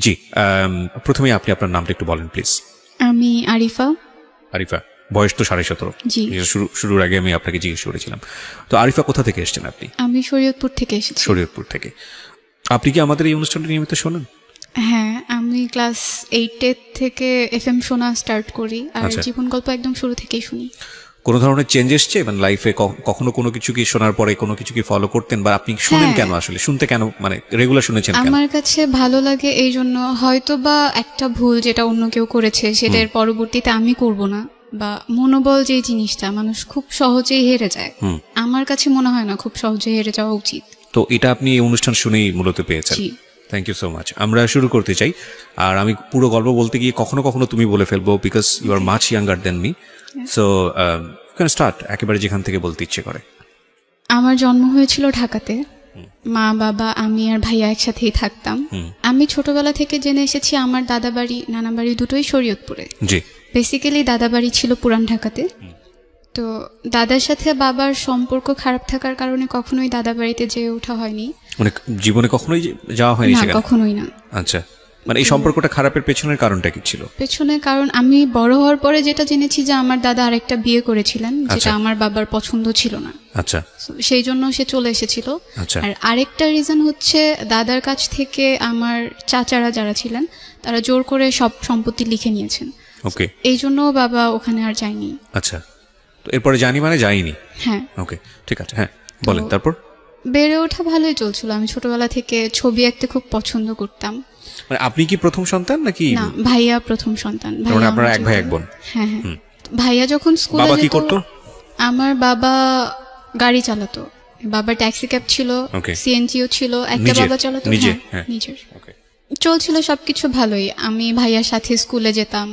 জি, প্রথমে আপনি আপনার নামটা একটু বলেন প্লিজ। আমি আরিফা। আরিফা, বয়স তো 17.5। জি। শুরুর আগে আমি আপনাকে জিজ্ঞেস করেছিলাম। তো আরিফা কোথা থেকে এসেছেন আপনি? আমি শরীয়তপুর থেকে এসেছি। শরীয়তপুর থেকে। আপনি কি আমাদের এই অনুষ্ঠানটি নিয়মিত শোনেন? হ্যাঁ, আমি ক্লাস 8 থেকে এফএম শোনা স্টার্ট করি, আর আচ্ছা। জীবন গল্প একদম শুরু থেকেই শুনি। কোনো ধরনের চেঞ্জ এসছে মানে লাইফে? কখনো কোনো কিছু কি শোনার পরে কোনো কিছু কি ফলো করতেন, বা আপনি শুনেন হ্যাঁ। কেন, আসলে শুনতে কেন, মানে রেগুলার শুনেছেন কেন? আমার কাছে ভালো লাগে এই জন্য, হয়তো বা একটা ভুল যেটা অন্য কেউ করেছে সেটার পরবর্তীতে আমি করব না, বা মনোবল যে জিনিসটা মানুষ খুব সহজেই হেরে যায়, আমার কাছে মনে হয় না খুব সহজে হেরে যাওয়া উচিত। তো এটা আপনি এই অনুষ্ঠান শুনেই মূলত পেয়েছেন। জি। Thank you so much. আমরা শুরু করতে চাই, আর আমি পুরো গল্প বলতে গিয়ে কখনো কখনো তুমি বলে ফেলবো, because you are much younger than me. So can start একেবারে যেখান থেকে বলতে ইচ্ছে করে। আমার জন্ম হয়েছিল ঢাকাতে। মা বাবা আমি আর ভাইয়া একসাথেই থাকতাম। আমি ছোটবেলা থেকে জেনে এসেছি আমার দাদা বাড়ি নানা বাড়ি দুটোই শরীয়তপুরে। জি। বেসিক্যালি দাদা বাড়ি ছিল পুরান ঢাকাতে। তো দাদার সাথে বাবার সম্পর্ক খারাপ থাকার কারণে কখনোই দাদা বাড়িতে যেয়ে ওঠা হয়নি। মানে জীবনে কখনোই যাওয়া হয়নি না, সেখানে? কখনোই না। আচ্ছা, মানে এই সম্পর্কটা খারাপের পেছনের কারণটা কি ছিল? পেছনে কারণ আমি বড় হওয়ার পরে যেটা জেনেছি যে আমার দাদা আরেকটা বিয়ে করেছিলেন, যেটা আমার বাবার পছন্দ ছিল না। আচ্ছা। So, সেই জন্য সে চলে এসেছিল। আচ্ছা। আর আরেকটা রিজন হচ্ছে দাদার কাছ থেকে আমার চাচারা যারা ছিলেন তারা জোর করে সব সম্পত্তি লিখে নিয়েছেন। ওকে। এই জন্য বাবা ওখানে আর যায়নি। আচ্ছা, তো এরপরে জানি মানে যাইনি। হ্যাঁ। ওকে, ঠিক আছে, হ্যাঁ বলেন তারপর। বেড়ে ওঠা ভালোই চলছিল। আমি ছোটবেলা থেকে ছবি আঁকতে খুব পছন্দ করতাম। মানে আপনি কি প্রথম সন্তান নাকি? না, ভাইয়া প্রথম সন্তান। মানে আপনারা আমার এক ভাই ছোট। এক বোন? হ্যাঁ হ্যাঁ। ভাইয়া যখন স্কুলে বাবা কি যেত, করতো? আমার বাবা গাড়ি চালাতো। বাবার ট্যাক্সি ক্যাব ছিল, Okay. সিএনজিও ছিল, একটা নিজের? বাবা চালাতো। নিজে? হ্যাঁ, হ্যাঁ। নিজের। ওকে। চলছিল সবকিছু ভালোই। আমি ভাইয়ার সাথে স্কুলে যেতাম।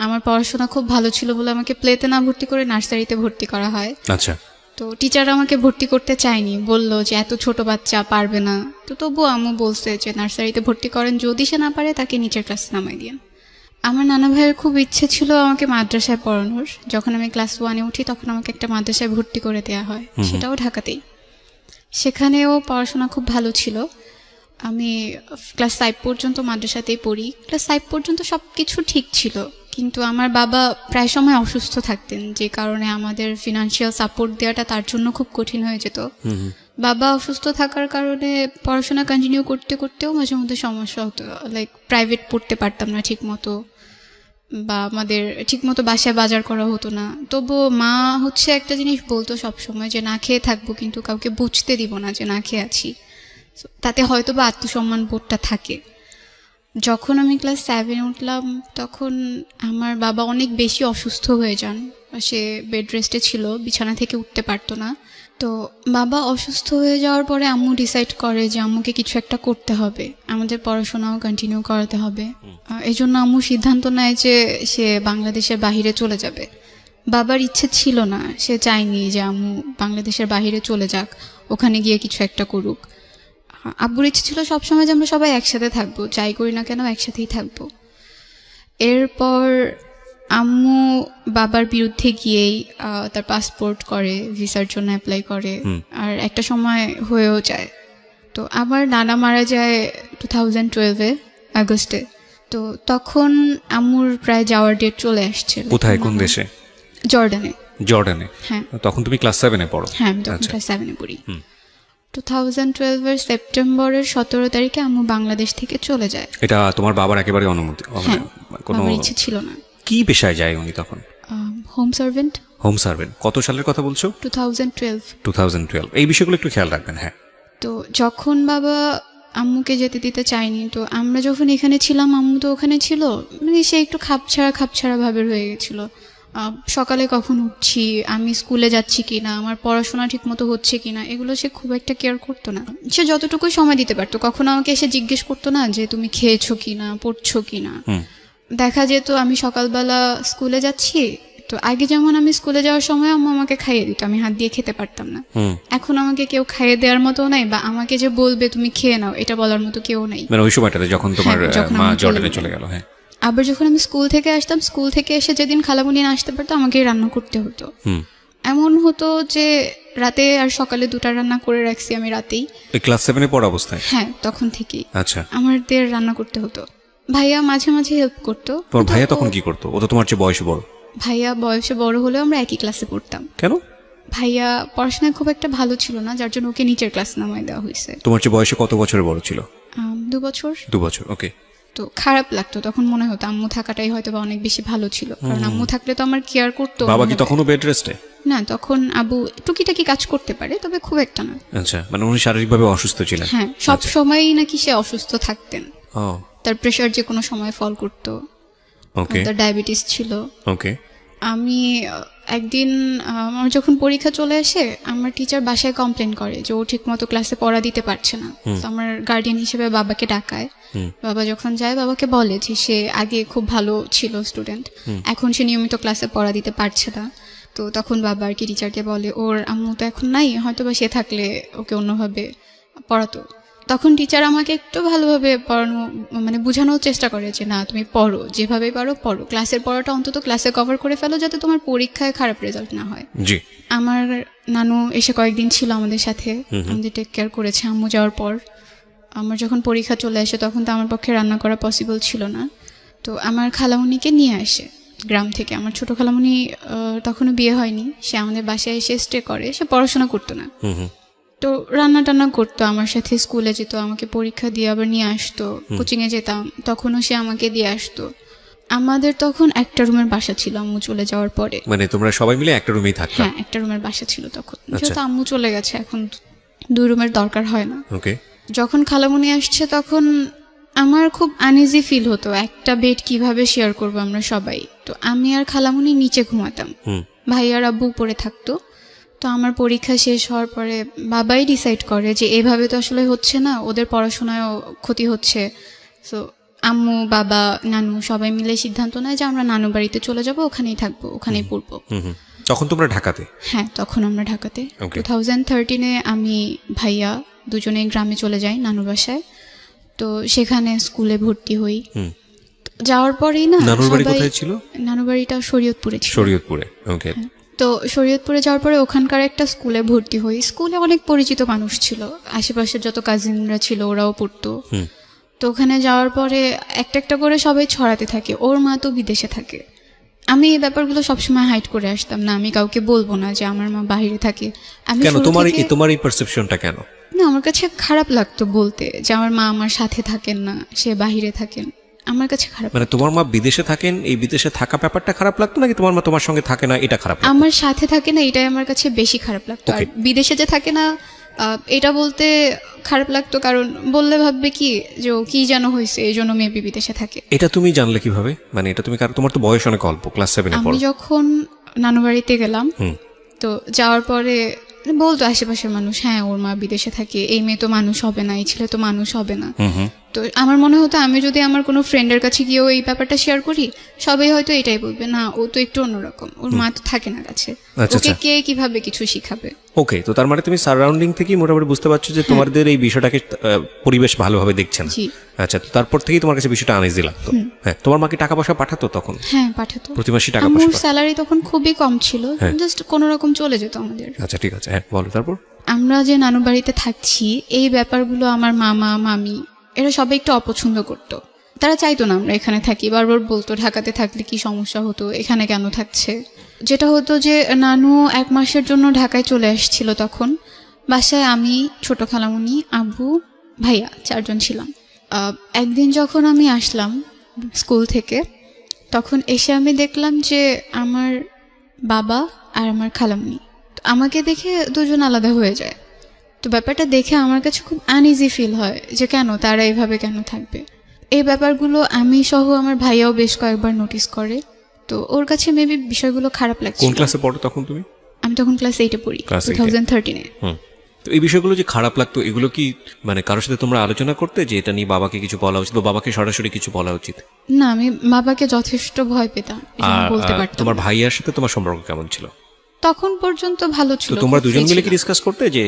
আমার পড়াশোনা খুব ভালো ছিল বলে আমাকে প্লেতে না ভর্তি করে নার্সারিতে ভর্তি করা হয়। আচ্ছা। তো টিচার আমাকে ভর্তি করতে চায়নি, বলল যে এত ছোট বাচ্চা পারবে না। তো তবুও আম্মু বলছে যে নার্সারিতে ভর্তি করেন, যদি সে না পারে তাকে নিচের ক্লাসে নামাই দিন। আমার নানা ভাইয়ের খুব ইচ্ছে ছিল আমাকে মাদ্রাসায় পড়ানোর। যখন আমি ক্লাস 1-এ উঠি তখন আমাকে একটা মাদ্রাসায় ভর্তি করে দেওয়া হয়, সেটাও ঢাকাতেই। সেখানেও পড়াশোনা খুব ভালো ছিল। আমি ক্লাস 5 পর্যন্ত মাদ্রাসাতেই পড়ি। ক্লাস 5 পর্যন্ত সব কিছু ঠিক ছিল, কিন্তু আমার বাবা প্রায় সময় অসুস্থ থাকতেন, যে কারণে আমাদের ফিনান্সিয়াল সাপোর্ট দেওয়াটা তার জন্য খুব কঠিন হয়ে যেত। বাবা অসুস্থ থাকার কারণে পড়াশোনা কন্টিনিউ করতে করতেও মাঝে মধ্যে সমস্যা হতো। লাইক প্রাইভেট পড়তে পারতাম না ঠিক মতো, বা আমাদের ঠিক মতো বাসায় বাজার করা হতো না। তবুও মা হচ্ছে একটা জিনিস বলতো সবসময়, যে না খেয়ে থাকবো কিন্তু কাউকে বুঝতে দিব না যে না খেয়ে আছি। So, তাতে হয়তো বা আত্মসম্মান বোধটা থাকে। যখন আমি ক্লাস 7-এ উঠলাম তখন আমার বাবা অনেক বেশি অসুস্থ হয়ে যান। সে বেড রেস্টে ছিল, বিছানা থেকে উঠতে পারতো না। তো বাবা অসুস্থ হয়ে যাওয়ার পরে আম্মু ডিসাইড করে যে আম্মুকে কিছু একটা করতে হবে, আমাদের পড়াশোনাও কন্টিনিউ করাতে হবে। এই জন্য আম্মু সিদ্ধান্ত নেয় যে সে বাংলাদেশের বাইরে চলে যাবে। বাবার ইচ্ছে ছিল না, সে চায়নি যে আম্মু বাংলাদেশের বাইরে চলে যাক, ওখানে গিয়ে কিছু একটা করুক। আব্বুর ইচ্ছে ছিল সবসময় যে আমরা সবাই একসাথে থাকবো, যাই করি না কেন একসাথেই থাকবো। এরপর আম্মু বাবার বিরুদ্ধে গিয়েই তার পাসপোর্ট করে, ভিসার জন্য অ্যাপ্লাই করে, আর একটা সময় হয়েও যায়। তো আমার নানা মারা যায় 2012-এ আগস্টে। তো তখন আম্মুর প্রায় যাওয়ার ডেট চলে আসছে। কোথায়, কোন দেশে? জর্ডানে। জর্ডানে? হ্যাঁ। তখন তুমি ক্লাস 7-এ পড়ো? হ্যাঁ, আমি তখন ক্লাস 7-এ পড়ি। 2012-এর সেপ্টেম্বরের 17 তারিখে আম্মু বাংলাদেশ থেকে চলে যায়। এটা তোমার বাবার একেবারে অনুমতি? হ্যাঁ, কোনো বাবার ইচ্ছে ছিল না। কি পেশায় যায় উনি তখন? Home servant. Home servant. কত সালের কথা বলছো? 2012। 2012। এই বিষয়গুলো একটু খেয়াল রাখবেন। হ্যাঁ। তো যখন বাবা আম্মুকে যেতে দিতে চায়নি, তো আমরা যখন এখানে ছিলাম আম্মু তো ওখানে ছিল, মানে সে একটু খাপছাড়া ভাবে রয়ে গেছিলো। সকালে কখন উঠছি, আমি স্কুলে যাচ্ছি কিনা, আমার পড়াশোনা ঠিক মতো হচ্ছে কিনা, এগুলো সে খুব একটা কেয়ার করতো না। সে যতটুকু সময় দিতে পারতো, কখনো আমাকে এসে জিজ্ঞেস করতো না যে তুমি খেয়েছো কিনা, পড়ছো কিনা। দেখা যেত আমি সকালবেলা স্কুলে যাচ্ছি, তো আগে যেমন আমি স্কুলে যাওয়ার সময় আম্মু আমাকে খাইয়ে দিত, আমি হাত দিয়ে খেতে পারতাম না। এখন আমাকে কেউ খাইয়ে দেওয়ার মতো নাই, বা আমাকে যে বলবে তুমি খেয়ে নাও এটা বলার মতো কেউ নাই। মানে ওই সময়টাতে যখন তোমার মা জর্ডানে চলে গেল? হ্যাঁ। আবার যখন আমি স্কুল থেকে আসতাম, স্কুল থেকে এসে যেদিন খালামুনি না আসতে পারতো আমাকে রান্না করতে হতো। এমন হতো যে রাতে আর সকালে দুটা রান্না করে রাখছি আমি রাতেই। ক্লাস 7-এ পড়া অবস্থায়? হ্যাঁ, তখন থেকেই। আচ্ছা। আমাদের রান্না করতে হতো। ভাইয়া মাঝে মাঝে হেল্প করতো। তোমার ভাইয়া তখন কি করতো? ও তো তোমার চেয়ে বয়সে বড়। ভাইয়া বয়সে বড় হলেও আমরা একই ক্লাসে পড়তাম। কেন? ভাইয়া পড়াশোনায় খুব একটা ভালো ছিল না, যার জন্য ওকে নিচের ক্লাস নামায় দেওয়া হয়েছে। তোমার চেয়ে বয়সে কত বছরের বড় ছিল? 2 বছর। 2 বছর, ওকে। তো খারাপ লাগতো তখন, মনে হতো আম্মু থাকাটাই হয়তো বা অনেক বেশি ভালো ছিল, কারণ আম্মু থাকলে তো আমার কেয়ার করতো। বাবা কি তখনও বেড রেস্টে? না, তখন আবু টুকিটাকি কাজ করতে পারে, তবে খুব একটা না। আচ্ছা, মানে উনি শারীরিকভাবে অসুস্থ ছিলেন? হ্যাঁ, সব সময়ই নাকি সে অসুস্থ থাকতেন। ও, তার প্রেশার যে কোনো সময় ফল করতো, ওকে তার ডায়াবেটিস ছিল। ওকে। আমি একদিন আমার যখন পরীক্ষা চলে আসে, আমার টিচার বাসায় কমপ্লেন করে যে ও ঠিক মতো ক্লাসে পড়া দিতে পারছে না। তো আমার গার্ডিয়ান হিসেবে বাবাকে ডাকায়। বাবা যখন যায়, বাবাকে বলে যে সে আগে খুব ভালো ছিল স্টুডেন্ট, এখন সে নিয়মিত ক্লাসে পড়া দিতে পারছে না। তো তখন বাবা আর কি টিচারকে বলে ওর আম্মু তো এখন নাই, হয়তো বা সে থাকলে ওকে অন্যভাবে পড়াতো। তখন টিচার আমাকে একটু ভালোভাবে পড়ানো, মানে বোঝানোর চেষ্টা করে যে না, তুমি পড়ো, যেভাবে পারো পড়ো, ক্লাসের পড়াটা অন্তত ক্লাসে কভার করে ফেলো, যাতে তোমার পরীক্ষায় খারাপ রেজাল্ট না হয়। জি। আমার নানু এসে কয়েকদিন ছিল আমাদের সাথে, আমাদের টেক কেয়ার করেছে আম্মু যাওয়ার পর। আমার যখন পরীক্ষা চলে আসে, তখন তো আমার পক্ষে রান্না করা পসিবল ছিল না। তো আমার খালামুনিকে নিয়ে আসে গ্রাম থেকে। আমার ছোট খালামুনি তখনও বিয়ে হয়নি, সে আমাদের বাসায় এসে স্টে করে, সে পড়াশোনা করতো না। তো রান্না টান্না করতো, আমার সাথে স্কুলে যেত, আমাকে পরীক্ষা দিয়ে আবার নিয়ে আসতো। কোচিংয়ে যেতাম, তখনও সে আমাকে দিয়ে আসতো। আমাদের তখন একটা রুমের বাসা ছিল আম্মু চলে যাওয়ার পরে। মানে তোমরা সবাই মিলে একটা রুমেই থাকতা? হ্যাঁ, একটা রুমের বাসা ছিল তখন। যেহেতু আম্মু চলে গেছে, এখন 2 রুমের দরকার হয় না। ওকে। যখন খালামুনি আসছে, তখন আমার খুব আনইজি ফিল হতো, একটা বেড কিভাবে শেয়ার করবো আমরা সবাই। তো আমি আর খালামুনি নিচে ঘুমাতাম, ভাই আর আব্বু উপরে থাকতো। তো আমার পরীক্ষা শেষ হওয়ার পরে বাবাই ডিসাইড করে যে এভাবে তো আসলে হচ্ছে না, ওদের পড়াশোনায়ও ক্ষতি হচ্ছে। তো আম্মু, বাবা, নানু সবাই মিলে সিদ্ধান্ত নেয় যে আমরা নানু বাড়িতে চলে যাব, ওখানেই থাকবো, ওখানেই পড়বো। তখন তোমরা ঢাকাতে? হ্যাঁ, তখন আমরা ঢাকাতে। 2013-এ আমি ভাইয়া দুজনে গ্রামে চলে যাই নানু বাসায়। তো সেখানে স্কুলে ভর্তি হই। যাওয়ার পরেই না, নানুর বাড়ি কোথায় ছিল? নানু বাড়িটা শরীয়তপুরে ছিল। শরীয়তপুরে, ওকে। তো শরীয়তপুরে যাওয়ার পরে ওখানকার একটা স্কুলে ভর্তি হই। স্কুলে অনেক পরিচিত মানুষ ছিল, আশেপাশের যত কাজিনরা ছিল ওরাও পড়তো। তো ওখানে যাওয়ার পরে একটা একটা করে সবাই ছড়াতে থাকে, ওর মা তো বিদেশে থাকে। আমি এই ব্যাপারগুলো সবসময় হাইড করে আসতাম না, আমি কাউকে বলবো না যে আমার মা বাইরে থাকে। আমি কেন তোমার এই পারসেপশনটা কেন? না, আমার কাছে খারাপ লাগতো বলতে যে আমার মা আমার সাথে থাকেন না, সে বাইরে থাকেন। আমার কাছে খারাপ। মানে তোমার মা বিদেশে থাকেন, এই বিদেশে থাকা ব্যাপারটা খারাপ লাগতো, নাকি তোমার মা তোমার সঙ্গে থাকে না এটা খারাপ লাগতো? আমার সাথে থাকে না, এটাই আমার কাছে বেশি খারাপ লাগতো। আর বিদেশে যে থাকে না, এটা বলতে খারাপ লাগতো, কারণ বললে ভাববে কি যে ও কি যেন হয়েছে, এই জন্য মেবি বিদেশে থাকে। এটা তুমি জানলে কিভাবে? মানে এটা তুমি, তোমার তো বয়স অনেক অল্প, ক্লাস 7-এ পড়ো। আমি যখন নানু বাড়িতে গেলাম, তো যাওয়ার পরে বলতো আশেপাশের মানুষ, হ্যাঁ ওর মা বিদেশে থাকে, এই মেয়ে তো মানুষ হবে না, এই ছেলে তো মানুষ হবে না। তো আমার মনে হতো আমি যদি আমার কোনো ফ্রেন্ডের কাছে গিয়েও এই ব্যাপারটা শেয়ার করি, সবাই হয়তো এটাই বলবে, না ও তো একটু অন্যরকম, ওর মা তো থাকে না কাছে, ওকে কে কিভাবে কিছু শিখাবে। ওকে, তো তার মানে তুমি সারাউন্ডিং থেকে মোটামুটি বুঝতে পারছো যে তোমাদের এই বিষয়টাকে পরিবেশ ভালোভাবে দেখছে না। আচ্ছা, তো তারপর থেকেই তোমার কাছে বিষয়টা আনইজি লাগতো। হ্যাঁ, তোমার মা কি টাকা পয়সা পাঠাতো তখন? হ্যাঁ, পাঠাতো, প্রতি মাসে টাকা পয়সা। পয়সা? আমার স্যালারি তখন খুবই কম ছিল, জাস্ট কোনো রকম চলে যেত আমাদের। আচ্ছা, ঠিক আছে, হ্যাঁ বলো। তারপর আমরা যে নানু বাড়িতে থাকছি, এই ব্যাপারগুলো আমার মামা মামি এরা সবাই একটু অপছন্দ করতো। তারা চাইতো না আমরা এখানে থাকি, বারবার বলতো ঢাকাতে থাকলে কি সমস্যা হতো, এখানে কেন থাকছে। যেটা হতো যে নানু 1 মাসের জন্য ঢাকায় চলে আসছিল, তখন বাসায় আমি, ছোট খালামুনি, আব্বু, ভাইয়া 4 জন ছিলাম। একদিন যখন আমি আসলাম স্কুল থেকে, তখন এসে আমি দেখলাম যে আমার বাবা আর আমার খালামুনি আমাকে দেখে দুজন আলাদা হয়ে যায়। তো ব্যাপারটা দেখে আমার কাছে খুব আনইজি ফিল হয় যে কেন তারা এইভাবে কেন থাকবে। এই ব্যাপারগুলো আমি সহ আমার ভাইয়াও বেশ কয়েকবার নোটিস করে। তো ওর কাছে মেবি বিষয়গুলো খারাপ লাগছে। কোন ক্লাসে পড়ো তখন তুমি? আমি তখন ক্লাস 8-এ পড়ি, 2013-এ। তো এই বিষয়গুলো যে খারাপ লাগতো, এগুলো কি মানে কারোর সাথে তোমরা আলোচনা করতে যে এটা নিয়ে বাবাকে কিছু বলা উচিত বা বাবাকে সরাসরি কিছু বলা উচিত? না, আমি বাবাকে যথেষ্ট ভয় পেতাম, বলতে পারতাম। তোমার ভাইয়ার সাথে তোমার সম্পর্ক কেমন ছিল? তখন পর্যন্ত ভালো ছিল। তো তোমরা দুজন মিলে কি ডিসকাস করতে যে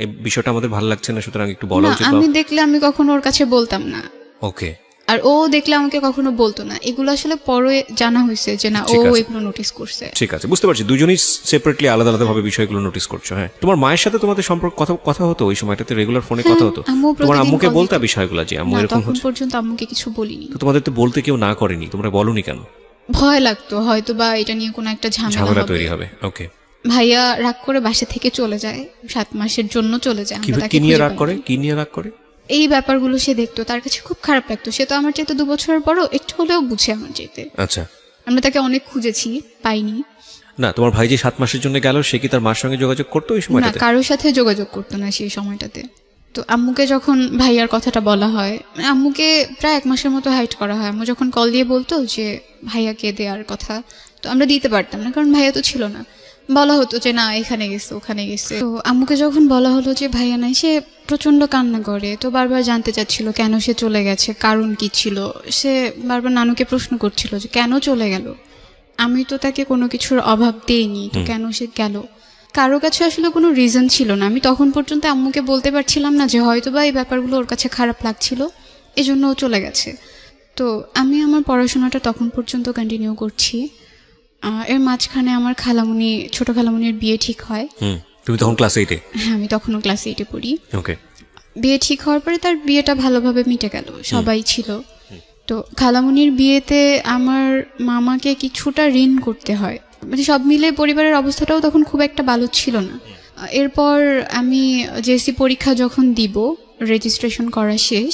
এই বিষয়টা আমাদের ভালো লাগছে না, সুতরাং একটু বলা উচিত? আমি দেখলে আমি কখনো ওর কাছে বলতাম না। ওকে, আর ও দেখলে আমাকে কখনো বলতো না, এগুলো আসলে পরে জানা হয়েছে যে না ও ঠিক আছে। এগুলো নোটিস করছে। ঠিক আছে, বুঝতে পারছি, দুজনেই সেপারেটলি আলাদা আলাদা ভাবে বিষয়গুলো নোটিস করছো। হ্যাঁ, তোমার মায়ের সাথে তোমাদের সম্পর্ক কথা হতো ওই সময়টাতে, রেগুলার ফোনে কথা হতো? আম্মু তোমার প্রতিদিন আম্মুকে call বলতা দিত। বিষয়গুলো যে আম্মু না, এরকম তখন হচ্ছে? পর্যন্ত আম্মুকে কিছু বলিনি। তো তোমাদের তো বলতে কেউ না করেনি, তোমরা বলনি কেন? ভয় লাগতো হয়তো বা এটা নিয়ে কোনো একটা ঝামেলা ঝামেলা হবে। তৈরি হবে। ওকে, ভাইয়া রাগ করে বাসা থেকে চলে যায়, 7 মাসের জন্য চলে যায়। আমরা তাকে কি নিয়ে খুঁজে রাগ পাই করে? না। কি নিয়ে রাগ করে? এই ব্যাপারগুলো সে দেখতো, তার কাছে খুব খারাপ লাগতো। সে তো আমার চাইতে 2 বছরের বড়, একটু হলেও বুঝে আমার চাইতে। আচ্ছা, আমরা তাকে অনেক খুঁজেছি, পাইনি। না তোমার ভাই যে 7 মাসের জন্য গেল, সে কি তার মার সঙ্গে যোগাযোগ করতো ওই না, সময়টাতে? কারোর সাথে যোগাযোগ করতো না সেই সময়টাতে। তো আম্মুকে যখন ভাইয়ার কথাটা বলা হয়, আম্মুকে প্রায় 1 মাসের মতো হাইড করা হয়। আম্মু যখন কল দিয়ে বলতো যে ভাইয়াকে দেওয়ার কথা, তো আমরা দিতে পারতাম না, কারণ ভাইয়া তো ছিল না। বলা হতো যে না এখানে গেছে ওখানে গেছে। তো আম্মুকে যখন বলা হলো যে ভাইয়া নাই, সে প্রচন্ড কান্না করে। তো বারবার জানতে চাচ্ছিল কেন সে চলে গেছে, কারণ কি ছিল। সে বারবার নানুকে প্রশ্ন করছিল যে কেন চলে গেল, আমি তো তাকে কোনো কিছুর অভাব দেইনি, তো কেন সে গেল। কারো কাছে আসলে কোনো রিজন ছিল না। আমি তখন পর্যন্ত আম্মুকে বলতে পারছিলাম না যে হয়তো বা এই ব্যাপারগুলো ওর কাছে খারাপ লাগছিল, এজন্য ও চলে গেছে। তো আমি আমার পড়াশোনাটা তখন পর্যন্ত কন্টিনিউ করছি। এর মাঝখানে আমার খালামুনি, ছোট খালামুনির বিয়ে ঠিক হয়। তুমি তখন ক্লাস 8-এ? হ্যাঁ, আমি তখনও ক্লাস 8-এ পড়ি। ওকে, বিয়ে ঠিক হওয়ার পরে তার বিয়েটা ভালোভাবে মিটে গেল, সবাই ছিল। তো খালামুনির বিয়েতে আমার মামাকে কিছুটা ঋণ করতে হয়, মানে সব মিলে পরিবারের অবস্থাটাও তখন খুব একটা ভালো ছিল না। এরপর আমি জেএসসি পরীক্ষা যখন দিব, রেজিস্ট্রেশন করা শেষ,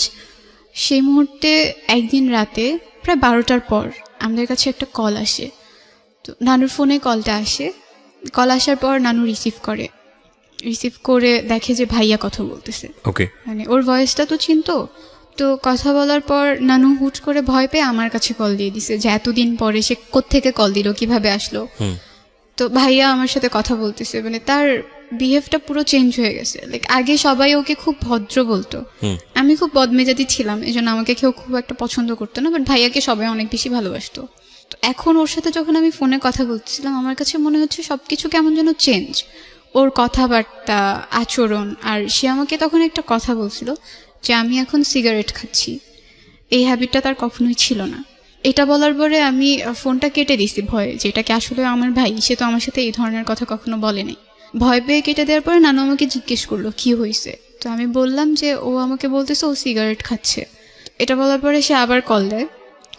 সেই মুহূর্তে একদিন রাতে প্রায় 12টার পর আমাদের কাছে একটা কল আসে। তো নানুর ফোনে কলটা আসে। কল আসার পর নানু রিসিভ করে দেখে যে ভাইয়া কথা বলতেছে। ওকে, মানে ওর ভয়েসটা তো চিনতো। তো কথা বলার পর নানু হুট করে ভয় পেয়ে আমার কাছে কল দিয়ে দিছে যে এতদিন পরে সে কোত্থেকে কল দিল, কিভাবে আসলো। তো ভাইয়া আমার সাথে কথা বলতেছে, মানে তার বিহেভটা পুরো চেঞ্জ হয়ে গেছে। লাইক আগে সবাই ওকে খুব ভদ্র বলতো, আমি খুব বদমেজাজি ছিলাম, এই জন্য আমাকে কেউ খুব একটা পছন্দ করতো না, বাট ভাইয়াকে সবাই অনেক বেশি ভালোবাসতো। তো এখন ওর সাথে যখন আমি ফোনে কথা বলছিলাম, আমার কাছে মনে হচ্ছে সবকিছু কেমন যেন চেঞ্জ, ওর কথাবার্তা, আচরণ। আর সে আমাকে তখন একটা কথা বলছিল যে আমি এখন সিগারেট খাচ্ছি। এই হ্যাবিটটা তার কখনোই ছিল না। এটা বলার পরে আমি ফোনটা কেটে দিছি ভয়ে, যে এটা কি আসলে আমার ভাই, সে তো আমার সাথে এই ধরনের কথা কখনো বলে নাই। ভয় পেয়ে কেটে দেওয়ার পরে নানু আমাকে জিজ্ঞেস করলো কি হয়েছে। তো আমি বললাম যে ও আমাকে বলতেছে ও সিগারেট খাচ্ছে। এটা বলার পরে সে আবার কল দেয়,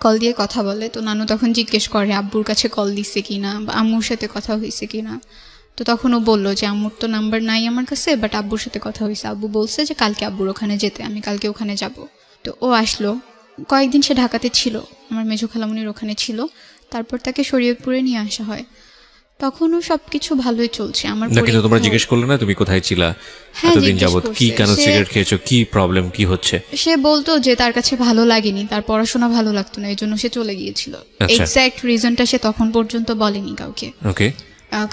কল দিয়ে কথা বলে। তো নানু তখন জিজ্ঞেস করে আব্বুর কাছে কল দিচ্ছে কিনা বা আম্মুর সাথে কথা হয়েছে কিনা। তো তখন ও বললো যে আম্মুর তো নাম্বার নাই আমার কাছে, বাট আব্বুর সাথে কথা হয়েছে। আব্বু বলছে যে কালকে আব্বুর ওখানে যেতে, আমি কালকে ওখানে যাব। তো ও আসলো। কয়েকদিন সে ঢাকাতে ছিল, আমার মেজো খালামুনির ওখানে ছিল। তারপর তাকে শরীয়তপুরে নিয়ে আসা হয়। তখনও সবকিছু ভালোই চলছে। আমার না কিন্তু তোমরা পরীক্ষা- জিজ্ঞেস করলে না তুমি কোথায় ছিলা হ্যাঁ, এতদিন জিজ্ঞেস যাবত, করছে। কি কেন সে- সিগারেট খেয়েছো, কি প্রবলেম, কি হচ্ছে? সে বলতো যে তার কাছে ভালো লাগেনি, তার পড়াশোনা ভালো লাগতো না, এই জন্য সে চলে গিয়েছিল। আচ্ছা। এক্স্যাক্ট রিজনটা সে তখন পর্যন্ত বলেনি কাউকে। ওকে,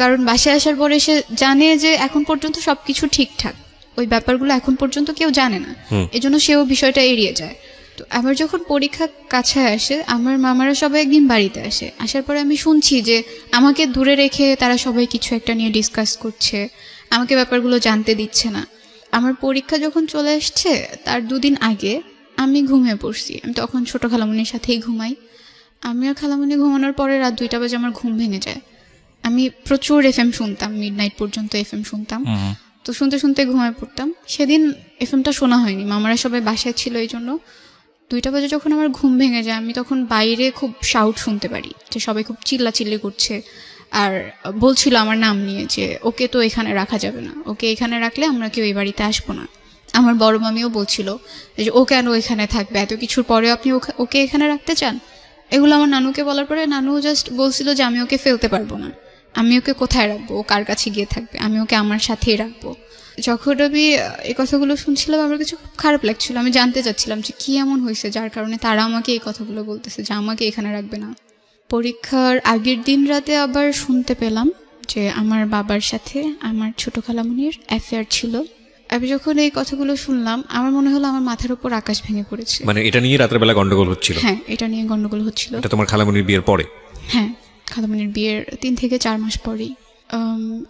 কারণ বাসায় আসার পরে সে জানে যে এখন পর্যন্ত সবকিছু ঠিকঠাক, ওই ব্যাপারগুলো এখন পর্যন্ত কেউ জানে না, এজন্য সেও বিষয়টা এড়িয়ে যায়। তো আবার যখন পরীক্ষা কাছে আসে, আমার মামারা সবাই একদিন বাড়িতে আসে। আসার পরে আমি শুনছি যে আমাকে দূরে রেখে তারা সবাই কিছু একটা নিয়ে ডিসকাস করছে, আমাকে ব্যাপারগুলো জানতে দিচ্ছে না। আমার পরীক্ষা যখন চলে আসছে তার 2 দিন আগে আমি ঘুমিয়ে পড়ছি। আমি তখন ছোট খালামুনির সাথেই ঘুমাই। আমি আর খালামুনি ঘুমানোর পরে রাত 2টা বাজে আমার ঘুম ভেঙে যায়। আমি প্রচুর এফএম শুনতাম, মিডনাইট পর্যন্ত এফএম শুনতাম। তো শুনতে শুনতে ঘুমায় পড়তাম। সেদিন এফএমটা শোনা হয়নি, মামারা সবাই বাসায় ছিল, এই জন্য 2টা বাজে যখন আমার ঘুম ভেঙে যায়, আমি তখন বাইরে খুব শাউট শুনতে পারি যে সবাই খুব চিল্লাচিল্লি করছে আর বলছিল আমার নাম নিয়ে যে ওকে তো এখানে রাখা যাবে না, ওকে এখানে রাখলে আমরা কেউ এই বাড়িতে আসবো না। আমার বড় মামিও বলছিল যে ও কেন এখানে থাকবে, এত কিছুর পরেও আপনি ওকে এখানে রাখতে চান। এগুলো আমার নানুকে বলার পরে নানু জাস্ট বলছিল যে আমি ওকে ফেলতে পারবো না, আমি ওকে কোথায় রাখবো, ও কার কাছে গিয়ে থাকবে, আমি ওকে আমার সাথেই রাখবো। যখন আমি এই কথাগুলো শুনছিলাম আমার কিছু খুব খারাপ লাগছিল। আমি জানতে চাচ্ছিলাম যে কি এমন হয়েছে যার কারণে তারা আমাকে এই কথাগুলো বলতেছে যে আমাকে এখানে রাখবে না। পরীক্ষার আগের দিন রাতে আবার শুনতে পেলাম যে আমার বাবার সাথে আমার ছোট খালামুনির অ্যাফেয়ার ছিল। আমি যখন এই কথাগুলো শুনলাম আমার মনে হলো আমার মাথার উপর আকাশ ভেঙে পড়েছে। মানে এটা নিয়ে রাতের বেলা গন্ডগোল হচ্ছিল? হ্যাঁ, এটা নিয়ে গন্ডগোল হচ্ছিল। এটা তোমার খালামুনির বিয়ের পরে? হ্যাঁ, খালামুনির বিয়ের 3 থেকে 4 মাস পরেই।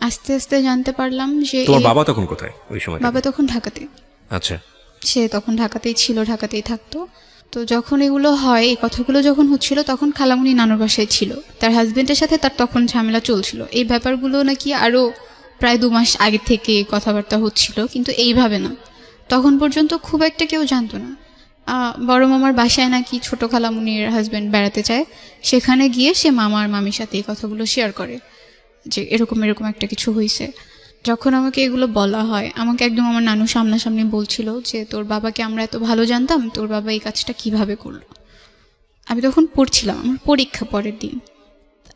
আস্তে আস্তে জানতে পারলাম যে তোমার বাবা তখন কোথায় ওই সময়? বাবা তখন ঢাকাতে। আচ্ছা, সে তখন ঢাকাতেই ছিল, ঢাকাতেই থাকতো। তো যখন এগুলো হয়, এই কথাগুলো যখন হচ্ছিল, তখন খালামণি নানুর বাসায় ছিল, তার হাজবেন্ডের সাথে তার তখন ঝামেলা চলছিল। এই ব্যাপারগুলো নাকি আরও প্রায় 2 মাস আগে থেকে কথাবার্তা হচ্ছিল, কিন্তু এইভাবে না। তখন পর্যন্ত খুব একটা কেউ জানতো না। বড় মামার বাসায় নাকি ছোট খালামণির হাজবেন্ড বেড়াতে চায়, সেখানে গিয়ে সে মামা আর মামির সাথে এই কথাগুলো শেয়ার করে যে এরকম এরকম একটা কিছু হয়েছে। যখন আমাকে এগুলো বলা হয়, আমাকে একদম আমার নানু সামনাসামনি বলছিল যে তোর বাবাকে আমরা এত ভালো জানতাম, তোর বাবা এই কাজটা কিভাবে করলো। আমি তখন পড়ছিলাম, আমার পরীক্ষা পরের দিন।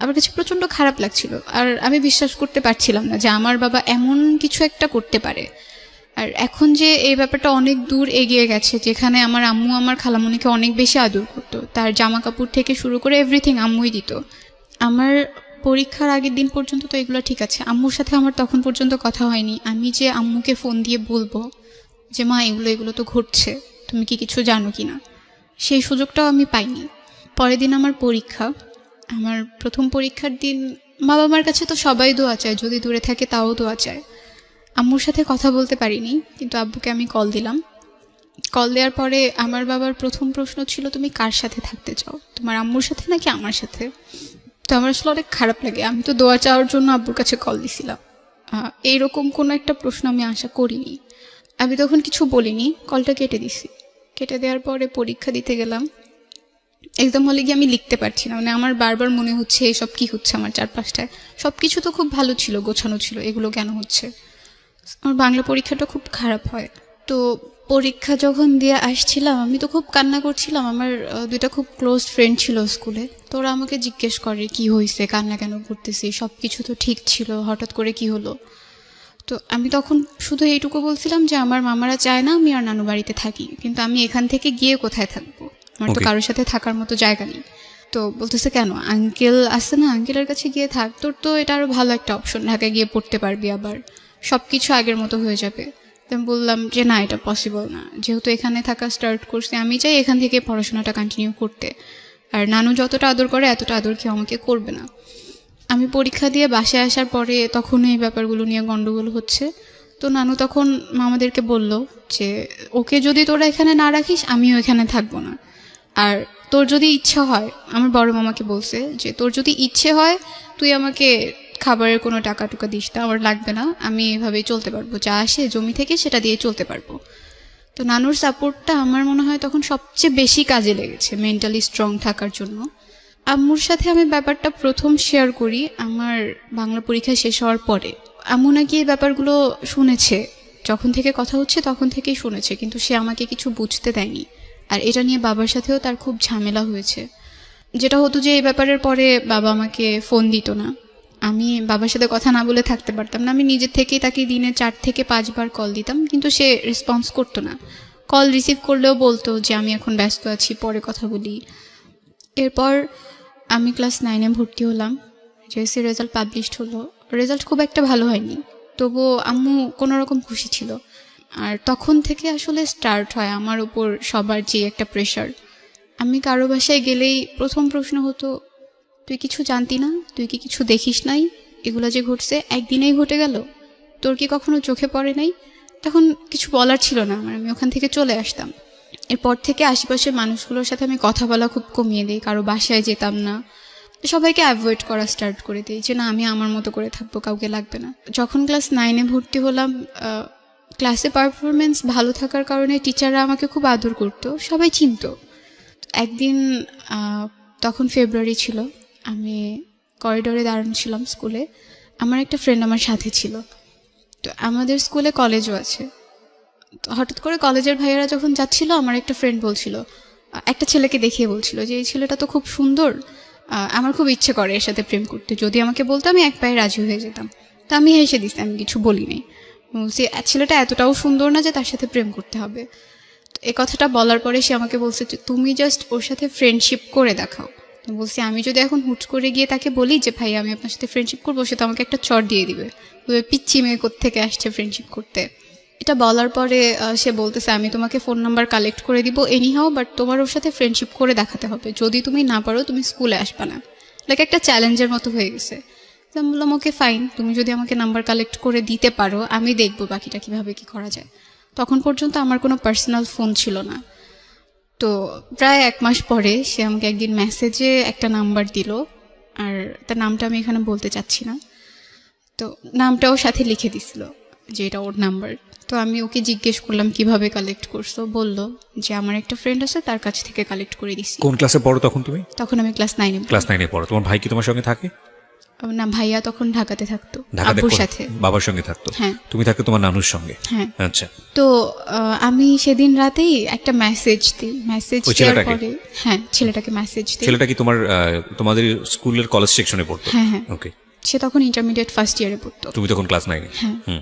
আমার কাছে প্রচণ্ড খারাপ লাগছিল, আর আমি বিশ্বাস করতে পারছিলাম না যে আমার বাবা এমন কিছু একটা করতে পারে। আর এখন যে এই ব্যাপারটা অনেক দূর এগিয়ে গেছে, যেখানে আমার আম্মু আমার খালামণিকে অনেক বেশি আদর করতো, তার জামা কাপড় থেকে শুরু করে এভরিথিং আম্মুই দিত। আমার পরীক্ষার আগের দিন পর্যন্ত তো এগুলো ঠিক আছে, আম্মুর সাথে আমার তখন পর্যন্ত কথা হয়নি। আমি যে আম্মুকে ফোন দিয়ে বলবো যে মা এগুলো এগুলো তো ঘটছে, তুমি কি কিছু জানো কি না, সেই সুযোগটাও আমি পাইনি। পরের দিন আমার পরীক্ষা, আমার প্রথম পরীক্ষার দিন। বাবা মার কাছে তো সবাই দোয়া চায়, যদি দূরে থাকে তাও দোয়া চায়। আম্মুর সাথে কথা বলতে পারিনি, কিন্তু আব্বুকে আমি কল দিলাম। কল দেওয়ার পরে আমার বাবার প্রথম প্রশ্ন ছিল, তুমি কার সাথে থাকতে চাও, তোমার আম্মুর সাথে নাকি আমার সাথে? তো আমার আসলে অনেক খারাপ লাগে, আমি তো দোয়া চাওয়ার জন্য আব্বুর কাছে কল দিছিলাম। এইরকম কোনো একটা প্রশ্ন আমি আশা করিনি। আমি তখন কিছু বলিনি, কলটা কেটে দিছি। কেটে দেওয়ার পরে পরীক্ষা দিতে গেলাম। এক্সাম হলে গিয়ে আমি লিখতে পারছি না, মানে আমার বারবার মনে হচ্ছে এসব কি হচ্ছে আমার চারপাশটায়। সব কিছু তো খুব ভালো ছিল, গোছানো ছিল, এগুলো কেন হচ্ছে? আমার বাংলা পরীক্ষাটা খুব খারাপ হয়। তো পরীক্ষা যখন দিয়ে আসছিলাম, আমি তো খুব কান্না করছিলাম। আমার 2টা খুব ক্লোজ ফ্রেন্ড ছিল স্কুলে, তো ওরা আমাকে জিজ্ঞেস করে কি হয়েছে, কান্না কেন করতেছি, সব কিছু তো ঠিক ছিল, হঠাৎ করে কি হলো? তো আমি তখন শুধু এইটুকু বলছিলাম যে আমার মামারা চায় না আমি আর নানু বাড়িতে থাকি, কিন্তু আমি এখান থেকে গিয়ে কোথায় থাকবো, আমার তো Okay. কারোর সাথে থাকার মতো জায়গা নেই। তো বলতেছে কেন, আঙ্কেল আসছে না, আঙ্কেলের কাছে গিয়ে থাক, তোর তো এটা আরও ভালো একটা অপশন, ঢাকায় গিয়ে পড়তে পারবি, আবার সব কিছু আগের মতো হয়ে যাবে। তো আমি বললাম যে না, এটা পসিবল না, যেহেতু এখানে থাকা স্টার্ট করছি, আমি চাই এখান থেকে পড়াশোনাটা কন্টিনিউ করতে। আর নানু যতটা আদর করে এতটা আদর কেউ আমাকে করবে না। আমি পরীক্ষা দিয়ে বাসায় আসার পরে তখন এই ব্যাপারগুলো নিয়ে গন্ডগোল হচ্ছে। তো নানু তখন মামাদেরকে বলল যে ওকে যদি তোরা এখানে না রাখিস, আমিও এখানে থাকবো না। আর তোর যদি ইচ্ছা হয়, আমার বড় মামাকে বলছে যে তোর যদি ইচ্ছে হয় তুই আমাকে খাবারের কোনো টাকা টুকা দিস না, আমার লাগবে না, আমি এভাবেই চলতে পারবো, যা আসে জমি থেকে সেটা দিয়ে চলতে পারবো। তো নানুর সাপোর্টটা আমার মনে হয় তখন সবচেয়ে বেশি কাজে লেগেছে মেন্টালি স্ট্রং থাকার জন্য। আম্মুর সাথে আমি ব্যাপারটা প্রথম শেয়ার করি আমার বাংলা পরীক্ষা শেষ হওয়ার পরে। আম্মু নাকি এই ব্যাপারগুলো শুনেছে, যখন থেকে কথা হচ্ছে তখন থেকেই শুনেছে, কিন্তু সে আমাকে কিছু বুঝতে দেয়নি। আর এটা নিয়ে বাবার সাথেও তার খুব ঝামেলা হয়েছে। যেটা হতো যে এই ব্যাপারের পরে বাবা আমাকে ফোন দিত না, আমি বাবার সাথে কথা না বলে থাকতে পারতাম না। আমি নিজের থেকেই তাকে দিনে 4 থেকে 5 বার কল দিতাম, কিন্তু সে রেসপন্স করতো না। কল রিসিভ করলেও বলতো যে আমি এখন ব্যস্ত আছি, পরে কথা বলি। এরপর আমি ক্লাস 9-এ ভর্তি হলাম, জেএসসি রেজাল্ট পাবলিশড হলো। রেজাল্ট খুব একটা ভালো হয়নি, তবুও আম্মু কোনো রকম খুশি ছিল। আর তখন থেকে আসলে স্টার্ট হয় আমার উপর সবার যে একটা প্রেশার। আমি কারো বাসায় গেলেই প্রথম প্রশ্ন হতো, তুই কিছু জানতি না, তুই কি কিছু দেখিস নাই, এগুলো যে ঘটছে একদিনেই ঘটে গেল, তোর কি কখনো চোখে পড়ে নাই? তখন কিছু বলার ছিল না আমার, আমি ওখান থেকে চলে আসতাম। এরপর থেকে আশেপাশের মানুষগুলোর সাথে আমি কথা বলা খুব কমিয়ে দিই, কারো বাসায় যেতাম না, সবাইকে অ্যাভয়েড করা স্টার্ট করে দিই যে না, আমি আমার মতো করে থাকবো, কাউকে লাগবে না। যখন ক্লাস 9-এ ভর্তি হলাম, ক্লাসে পারফরমেন্স ভালো থাকার কারণে টিচাররা আমাকে খুব আদর করতো, সবাই চিনতো। একদিন তখন ফেব্রুয়ারি ছিল, আমি করিডোরে দাঁড়ানো ছিলাম স্কুলে, আমার একটা ফ্রেন্ড আমার সাথে ছিল। তো আমাদের স্কুলে কলেজও আছে। তো হঠাৎ করে কলেজের ভাইয়েরা যখন যাচ্ছিল, আমার একটা ফ্রেন্ড বলছিল, একটা ছেলেকে দেখিয়ে বলছিল যে এই ছেলেটা তো খুব সুন্দর, আমার খুব ইচ্ছে করে এর সাথে প্রেম করতে, যদি আমাকে বলতো আমি এক পায়ে রাজি হয়ে যেতাম। তো আমি হেসে দিচ্ছি, আমি কিছু বলিনি। সে ছেলেটা এতটাও সুন্দর না যে তার সাথে প্রেম করতে হবে। তো এই কথাটা বলার পরে সে আমাকে বলছে যে তুমি জাস্ট ওর সাথে ফ্রেন্ডশিপ করে দেখাও। তো বলছি আমি যদি এখন হুট করে গিয়ে তাকে বলি যে ভাই আমি আপনার সাথে ফ্রেন্ডশিপ করবো, সে তো আমাকে একটা চর দিয়ে দিবে, পিচ্চি মেয়ে কোত্থেকে আসছে ফ্রেন্ডশিপ করতে। এটা বলার পরে সে বলতেছে আমি তোমাকে ফোন নাম্বার কালেক্ট করে দিব এনিহাও, বাট তোমার ওর সাথে ফ্রেন্ডশিপ করে দেখাতে হবে, যদি তুমি না পারো তুমি স্কুলে আসবে না। লাইক একটা চ্যালেঞ্জের মতো হয়ে গেছে। তো আমি বললাম ওকে ফাইন, তুমি যদি আমাকে নাম্বার কালেক্ট করে দিতে পারো আমি দেখবো বাকিটা কিভাবে কি করা যায়। তখন পর্যন্ত আমার কোনো পার্সোনাল ফোন ছিল না। তো প্রায় 1 মাস পরে সে আমাকে একদিন মেসেজে একটা নাম্বার দিল, আর তার নামটা আমি এখানে বলতে চাচ্ছি না। তো নামটাও সাথে লিখে দিছিল যে এটা ওর নাম্বার। তো আমি ওকে জিজ্ঞেস করলাম কিভাবে কালেক্ট করছো, বললো যে আমার একটা ফ্রেন্ড আছে তার কাছ থেকে কালেক্ট করে দিছি। কোন ক্লাসে পড়ো তখন তুমি? তখন আমি ক্লাস 9-এ। ক্লাস 9-এ পড়ো। তোমার ভাই কি তোমার সঙ্গে থাকে? না, ভাইয়া তখন ঢাকাতে থাকতো ঢাকাতে আব্বুর সাথে। বাবার সঙ্গে থাকতো? হ্যাঁ। তুমি থাকতো তোমার নানুর সঙ্গে? হ্যাঁ। আচ্ছা। তো আমি সেদিন রাতেই একটা মেসেজ দিই। মেসেজ ওই দেওয়ার ছেলেটাকে? পরে হ্যাঁ, ছেলেটাকে মেসেজ দিই। ছেলেটা কি তোমার তোমাদের স্কুলের কলেজ সেকশনে পড়তো? হ্যাঁ হ্যাঁ। ওকে। সে তখন ইন্টারমিডিয়েট ফার্স্ট ইয়ারে পড়তো। তুমি তখন ক্লাস 9-এ? হ্যাঁ। হুম।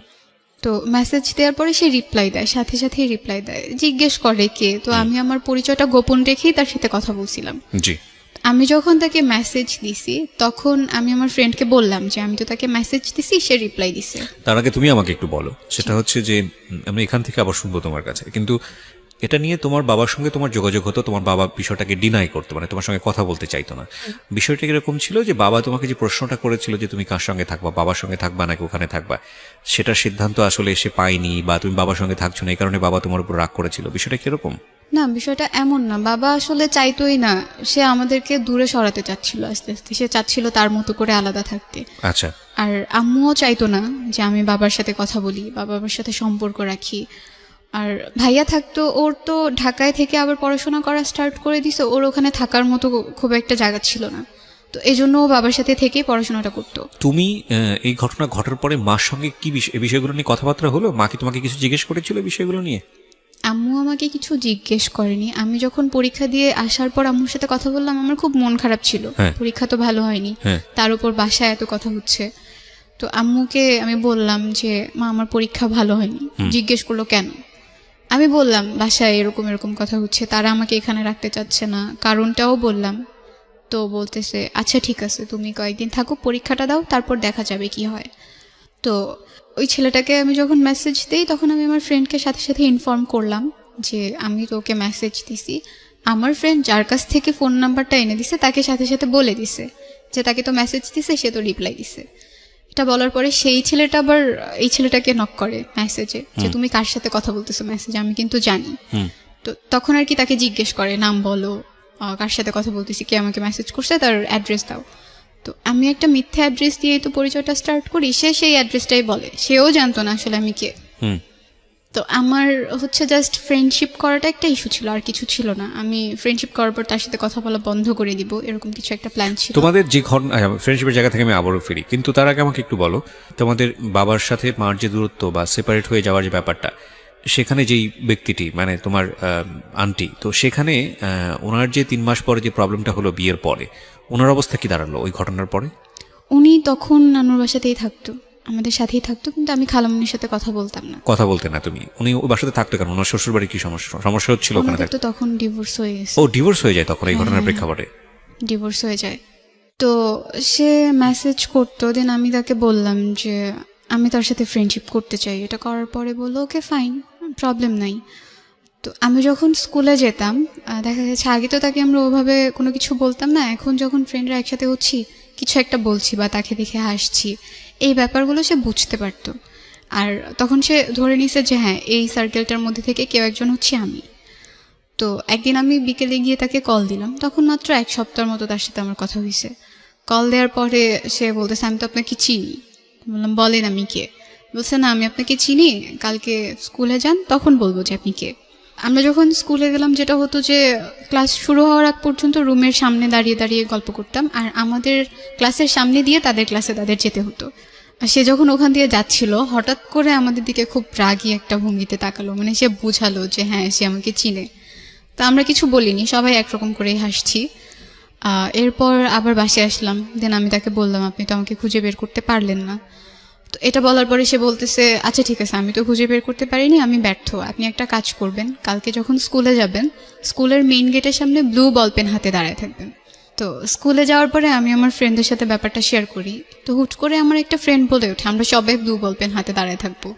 তো মেসেজ দেওয়ার পরে সে রিপ্লাই দেয়, সাথে সাথেই রিপ্লাই দেয়, জিজ্ঞেস করে কে। তো আমি আমার পরিচয়টা গোপন রেখেই তার সাথে কথা বলছিলাম। জি। আমি যখন তাকে মেসেজ দিছি তখন আমি আমার ফ্রেন্ডকে বললাম যে আমি তো তাকে মেসেজ দিছি, সে রিপ্লাই দিছে। তার আগে তুমি আমাকে একটু বলো, সেটা হচ্ছে যে আমি এখান থেকে আবার শুনবো তোমার কাছে, কিন্তু এটা নিয়ে তোমার বাবার সঙ্গে তোমার যোগাযোগ হতো, তোমার বাবা বিষয়টাকে ডিনাই করতো, মানে তোমার সঙ্গে কথা বলতে চাইতো না। বিষয়টা কিরকম ছিল যে বাবা তোমাকে যে প্রশ্নটা করেছিল যে তুমি কার সঙ্গে থাকবা, বাবার সঙ্গে থাকবা নাকি ওখানে থাকবা, সেটার সিদ্ধান্ত আসলে এসে পায়নি, বা তুমি বাবার সঙ্গে থাকছো না এই কারণে বাবা তোমার উপর রাগ করেছিল, বিষয়টা কিরকম? না, বিষয়টা এমন না। বাবা আসলে চাইতোই না, সে আমাদেরকে দূরে সরাতে চাচ্ছিল আস্তে আস্তে। সে চাচ্ছিল তার মতো করে আলাদা থাকতে। আচ্ছা। আর আম্মুও চাইতো না যে আমি বাবার সাথে কথা বলি, বাবার সাথে সম্পর্ক রাখি। আর ভাইয়া থাকতো, ওর তো ঢাকায় থেকে আবার পড়াশোনা করা স্টার্ট করে দিছে, ওর ওখানে থাকার মতো খুব একটা জায়গা ছিল না। তো এই জন্য ও বাবার সাথে থেকেই পড়াশোনাটা করতো। তুমি এই ঘটনা ঘটার পরে মার সঙ্গে কি এই বিষয়গুলো নিয়ে কথাবার্তা হলো? মা কি তোমাকে কিছু জিজ্ঞেস করেছিল বিষয়গুলো নিয়ে? আম্মু আমাকে কিছু জিজ্ঞেস করেনি। আমি যখন পরীক্ষা দিয়ে আসার পর আম্মুর সাথে কথা বললাম, আমার খুব মন খারাপ ছিল। হ্যাঁ। পরীক্ষা তো ভালো হয়নি, হ্যাঁ। তার উপর বাসায় এত কথা হচ্ছে। তো আম্মুকে আমি বললাম যে মা, আমার পরীক্ষা ভালো হয়নি। জিজ্ঞেস করলো কেন। আমি বললাম বাসায় এরকম এরকম কথা হচ্ছে, তারা আমাকে এখানে রাখতে চাচ্ছে না, কারণটাও বললাম। তো বলতেছে আচ্ছা ঠিক আছে, তুমি কয়েকদিন থাকো, পরীক্ষাটা দাও, তারপর দেখা যাবে কি হয়। তো ওই ছেলেটাকে আমি যখন মেসেজ দিই তখন আমি আমার ফ্রেন্ডকে সাথে সাথে ইনফর্ম করলাম যে আমি তো ওকে মেসেজ দিছি। আমার ফ্রেন্ড যার কাছ থেকে ফোন নাম্বারটা এনে দিছে তাকে সাথে সাথে বলে দিছে যে তাকে তো মেসেজ দিছে, সে তো রিপ্লাই দিছে। এটা বলার পরে সেই ছেলেটা আবার এই ছেলেটাকে নক করে মেসেজে যে তুমি কার সাথে কথা বলতেছো মেসেজে, আমি কিন্তু জানি। তো তখন আর কি তাকে জিজ্ঞেস করে নাম বলো, কার সাথে কথা বলতেছি, কে আমাকে মেসেজ করছে, তার অ্যাড্রেস দাও। তো আমি একটা মিথ্যা অ্যাড্রেস দিয়েই তো পরিচয়টা স্টার্ট করি। সে সেই অ্যাড্রেসটাই বলে, সেও জানতো না আসলে আমি কে। তো আমার হচ্ছে জাস্ট ফ্রেন্ডশিপ করাটা একটা ইস্যু ছিল, আর কিছু ছিল না। আমি ফ্রেন্ডশিপ করার পর তার সাথে কথা বলা বন্ধ করে দিব, এরকম কিছু একটা প্ল্যান ছিল। তোমাদের যে ফ্রেন্ডশিপের জায়গা থেকে আমি আবারও ফিরি, কিন্তু তার আগে আমাকে একটু বলো, তোমাদের বাবার সাথে মার যে দূরত্ব বা সেপারেট হয়ে যাওয়ার যে ব্যাপারটা, সেখানে যেই ব্যক্তিটি মানে তোমার আন্টি, তো সেখানে ওনার যে 3 মাস পরে যে প্রবলেমটা হলো বিয়ের পরে, ওনার অবস্থা কি দাঁড়ালো ওই ঘটনার পরে? উনি তখন নানুর বাসাতেই থাকতো, আমাদের সাথেই থাকতো, কিন্তু আমি খালামুনির সাথে কথা বলতাম না। কথা বলতে না তুমি? উনি ওই বাসাতে থাকতো কেন? ওনার শ্বশুর বাড়ি কি সমস্যা হচ্ছিল ওখানে ওনাদের থাকতে? তো তখন ডিভোর্স হয়ে গেছে। ও ডিভোর্স হয়ে যায় তখন এই ঘটনার প্রেক্ষাপটে? ডিভোর্স হয়ে যায়। তো সে মেসেজ করতো, দেন আমি তাকে বললাম যে আমি তার সাথে ফ্রেন্ডশিপ করতে চাই। এটা করার পরে বললো ওকে ফাইন, প্রবলেম নাই। তো আমি যখন স্কুলে যেতাম দেখা গেছে আগে তো তাকে আমরা ওভাবে কোনো কিছু বলতাম না, এখন যখন ফ্রেন্ডরা একসাথে হচ্ছি, কিছু একটা বলছি বা তাকে দেখে হাসছি, এই ব্যাপারগুলো সে বুঝতে পারতো। আর তখন সে ধরে নিছে যে হ্যাঁ, এই সার্কেলটার মধ্যে থেকে কেউ একজন হচ্ছে আমি। তো একদিন আমি বিকেলে গিয়ে তাকে কল দিলাম, তখন মাত্র 1 সপ্তাহের মতো তার সাথে আমার কথা হয়েছে। কল দেওয়ার পরে সে বলতেছে আমি তো আপনাকে চিনি। বললাম বলেন আমি কে? বলছে না আমি আপনাকে চিনি, কালকে স্কুলে যান তখন বলবো যে আপনি কে। আমরা যখন স্কুলে গেলাম যেটা হতো যে ক্লাস শুরু হওয়ার আগ পর্যন্ত রুমের সামনে দাঁড়িয়ে দাঁড়িয়ে গল্প করতাম, আর আমাদের ক্লাসের সামনে দিয়ে তাদের ক্লাসে তাদের যেতে হতো। আর সে যখন ওখান দিয়ে যাচ্ছিল হঠাৎ করে আমাদের দিকে খুব রাগী একটা ভঙ্গিতে তাকালো, মানে সে বুঝালো যে হ্যাঁ সে আমাকে চিনে। তো আমরা কিছু বলিনি, সবাই একরকম করেই হাসছি। এরপর আবার বাসায় আসলাম, দেন আমি তাকে বললাম আপনি তো আমাকে খুঁজে বের করতে পারলেন না। তো এটা বলার পরে সে বলতেছে আচ্ছা ঠিক আছে, আমি তো খুঁজে বের করতে পারিনি, আমি ব্যর্থ। আপনি একটা কাজ করবেন, কালকে যখন স্কুলে যাবেন স্কুলের মেইন গেটের সামনে ব্লু বল পেন হাতে দাঁড়ায় থাকবেন। তো স্কুলে যাওয়ার পরে আমি আমার ফ্রেন্ডদের সাথে ব্যাপারটা শেয়ার করি। তো হুট করে আমার একটা ফ্রেন্ড বলে ওঠে আমরা সবাই ব্লু বল পেন হাতে দাঁড়ায় থাকবো,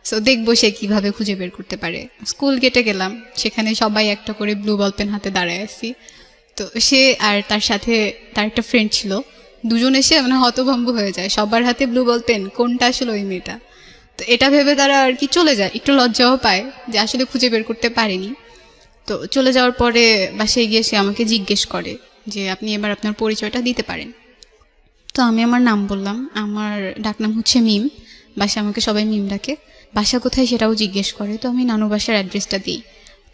সো দেখবো সে কিভাবে খুঁজে বের করতে পারে। স্কুল গেটে গেলাম, সেখানে সবাই একটা করে ব্লু বল পেন হাতে দাঁড়ায় আছি। তো সে আর তার সাথে তার একটা ফ্রেন্ড ছিল, দুজন এসে মানে হতভম্ব হয়ে যায়, সবার হাতে ব্লু বল পেন, কোনটা আসলে ওই মেয়েটা। তো এটা ভেবে তারা আর কি চলে যায়, একটু লজ্জাও পায় যে আসলে খুঁজে বের করতে পারেনি। তো চলে যাওয়ার পরে বাসায় গিয়ে সে আমাকে জিজ্ঞেস করে যে আপনি এবার আপনার পরিচয়টা দিতে পারেন। তো আমি আমার নাম বললাম, আমার ডাকনাম হচ্ছে মিম, বাসা আমাকে সবাই মিম ডাকে। বাসা কোথায় সেটাও জিজ্ঞেস করে, তো আমি নানু বাসার অ্যাড্রেসটা দিই।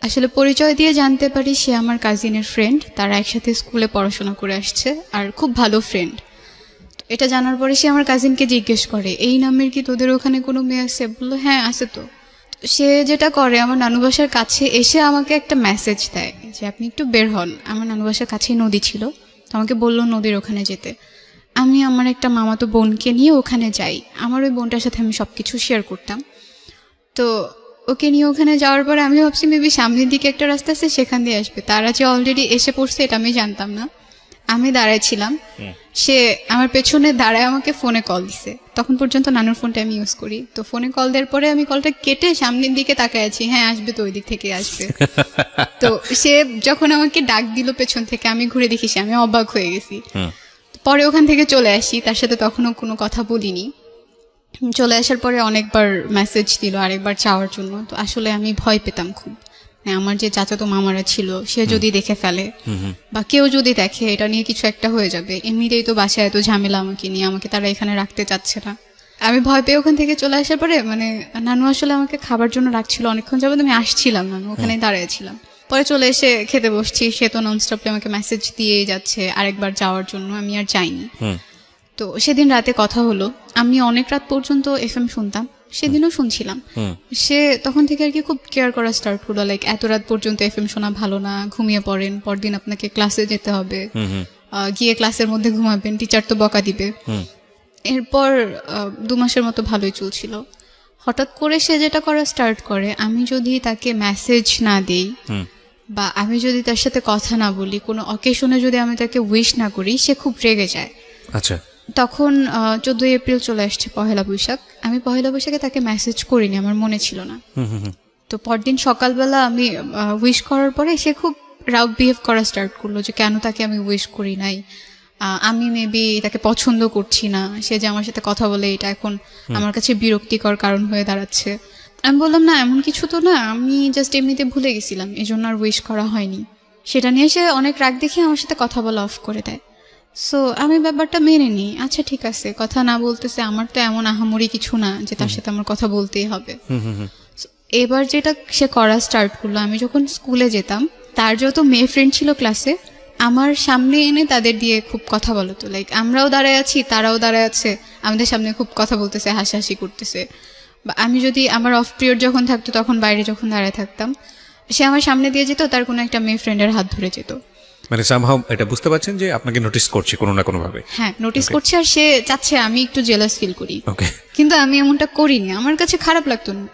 আসলে পরিচয় দিয়ে জানতে পারি সে আমার কাজিনের ফ্রেন্ড, তারা একসাথে স্কুলে পড়াশোনা করে আসছে আর খুব ভালো ফ্রেন্ড। এটা জানার পরে সে আমার কাজিনকে জিজ্ঞেস করে এই নামের কি তোদের ওখানে কোনো মেয়ে আছে? বললো হ্যাঁ আছে তো। তো সে যেটা করে আমার নানু বাসার কাছে এসে আমাকে একটা মেসেজ দেয় যে আপনি একটু বের হন। আমার নানু বাসার কাছেই নদী ছিল, তো আমাকে বললো নদীর ওখানে যেতে। আমি আমার একটা মামাতো বোনকে নিয়ে ওখানে যাই, আমার ওই বোনটার সাথে আমি সব কিছু শেয়ার করতাম। তো ওকে নিয়ে ওখানে যাওয়ার পরে আমি ভাবছি মেবি সামনের দিকে একটা রাস্তা আছে সেখান দিয়ে আসবে, তারা যে অলরেডি এসে পড়ছে এটা আমি জানতাম না। আমি দাঁড়ায় ছিলাম, সে আমার পেছনে দাঁড়ায় আমাকে ফোনে কল দিছে। তখন পর্যন্ত নানুর ফোনটা আমি ইউজ করি, তো ফোনে কল দেওয়ার পরে আমি কলটা কেটে সামনের দিকে তাকায় আছি, হ্যাঁ আসবে তো ওই দিক থেকে আসবে। তো সে যখন আমাকে ডাক দিল পেছন থেকে, আমি ঘুরে দেখি সে, আমি অবাক হয়ে গেছি। পরে ওখান থেকে চলে আসি, তার সাথে তখনও কোনো কথা বলিনি। চলে আসার পরে অনেকবার মেসেজ দিল আরেকবার চাওয়ার জন্য। তো আসলে আমি ভয় পেতাম খুব, আমার যে চাচাতো মামারা ছিল সে যদি দেখে ফেলে বা কেউ যদি দেখে এটা নিয়ে কিছু একটা হয়ে যাবে। এমনিতেই তো বাসায় এত ঝামেলা আমাকে নিয়ে, আমাকে তারা এখানে রাখতে চাচ্ছে না। আমি ভয় পেয়ে ওখান থেকে চলে আসার পরে নানু আসলে আমাকে খাবার জন্য রাখছিল অনেকক্ষণ যাবত, আমি আসছিলাম, নানু ওখানে দাঁড়িয়েছিলাম। পরে চলে এসে খেতে বসছি, সে তো ননস্টপলি আমাকে মেসেজ দিয়েই যাচ্ছে আরেকবার যাওয়ার জন্য, আমি আর যাইনি। তো সেদিন রাতে কথা হলো, আমি অনেক রাত পর্যন্ত এফএম শুনতাম, সেদিনও শুনছিলাম। সে তখন থেকে আর কি খুব কেয়ার করা স্টার্ট করলো, লাইক এত রাত পর্যন্ত এফএম শোনা ভালো না, ঘুমিয়ে পড়েন, পরদিন আপনাকে ক্লাসে যেতে হবে, গিয়ে ক্লাসের মধ্যে ঘুমাবেন, টিচার তো বকা দিবে। এরপর 2 মাসের মতো ভালোই চলছিল। হঠাৎ করে সে যেটা করা স্টার্ট করে, আমি যদি তাকে মেসেজ না দিই বা আমি যদি তার সাথে কথা না বলি, কোনো অকেশনে যদি আমি তাকে উইশ না করি, সে খুব রেগে যায়। আচ্ছা, তখন 14 এপ্রিল চলে আসছে, পহেলা বৈশাখ। আমি পহেলা বৈশাখে তাকে মেসেজ করিনি, আমার মনে ছিল না। তো পরদিন সকালবেলা আমি উইশ করার পরে সে খুব রাউড বিহেভ করা স্টার্ট করলো যে কেন তাকে আমি উইশ করি নাই, আমি মেবি তাকে পছন্দ করছি না, সে যে আমার সাথে কথা বলে এটা এখন আমার কাছে বিরক্তিকর কারণ হয়ে দাঁড়াচ্ছে। আমি বললাম না এমন কিছু তো না, আমি জাস্ট এমনিতে ভুলে গেছিলাম, এই জন্য আর উইশ করা হয়নি। সেটা নিয়ে সে অনেক রাগ দেখিয়ে আমার সাথে কথা বলা অফ করে দেয়। সো আমি ব্যাপারটা মেনে নিই, আচ্ছা ঠিক আছে, কথা না বলতেছে, আমার তো এমন আহামরি কিছু না যে তার সাথে আমার কথা বলতেই হবে। এবার যেটা সে করা স্টার্ট করলো, আমি যখন স্কুলে যেতাম তার যত মেয়ে ফ্রেন্ড ছিল ক্লাসে, আমার সামনে এনে তাদের দিয়ে খুব কথা বলতো, লাইক আমরাও দাঁড়ায় আছি তারাও দাঁড়ায় আছে, আমাদের সামনে খুব কথা বলতেছে, হাসাহাসি করতেছে। বা আমি যদি আমার অফ পিরিয়ড যখন থাকতো তখন বাইরে যখন দাঁড়ায় থাকতাম, সে আমার সামনে দিয়ে যেত, তার কোনো একটা মেয়ে ফ্রেন্ডের হাত ধরে যেত। মানে সামহাউ এটা বুঝতে পারছেন যে আপনাকে নোটিস করছে কোনো না কোনো ভাবে। হ্যাঁ, নোটিস করছে, আর সে চাচ্ছে আমি একটু জেলাস ফিল করি। ওকে, কিন্তু আমি এমনটা করিনি, আমার কাছে খারাপ লাগতো না।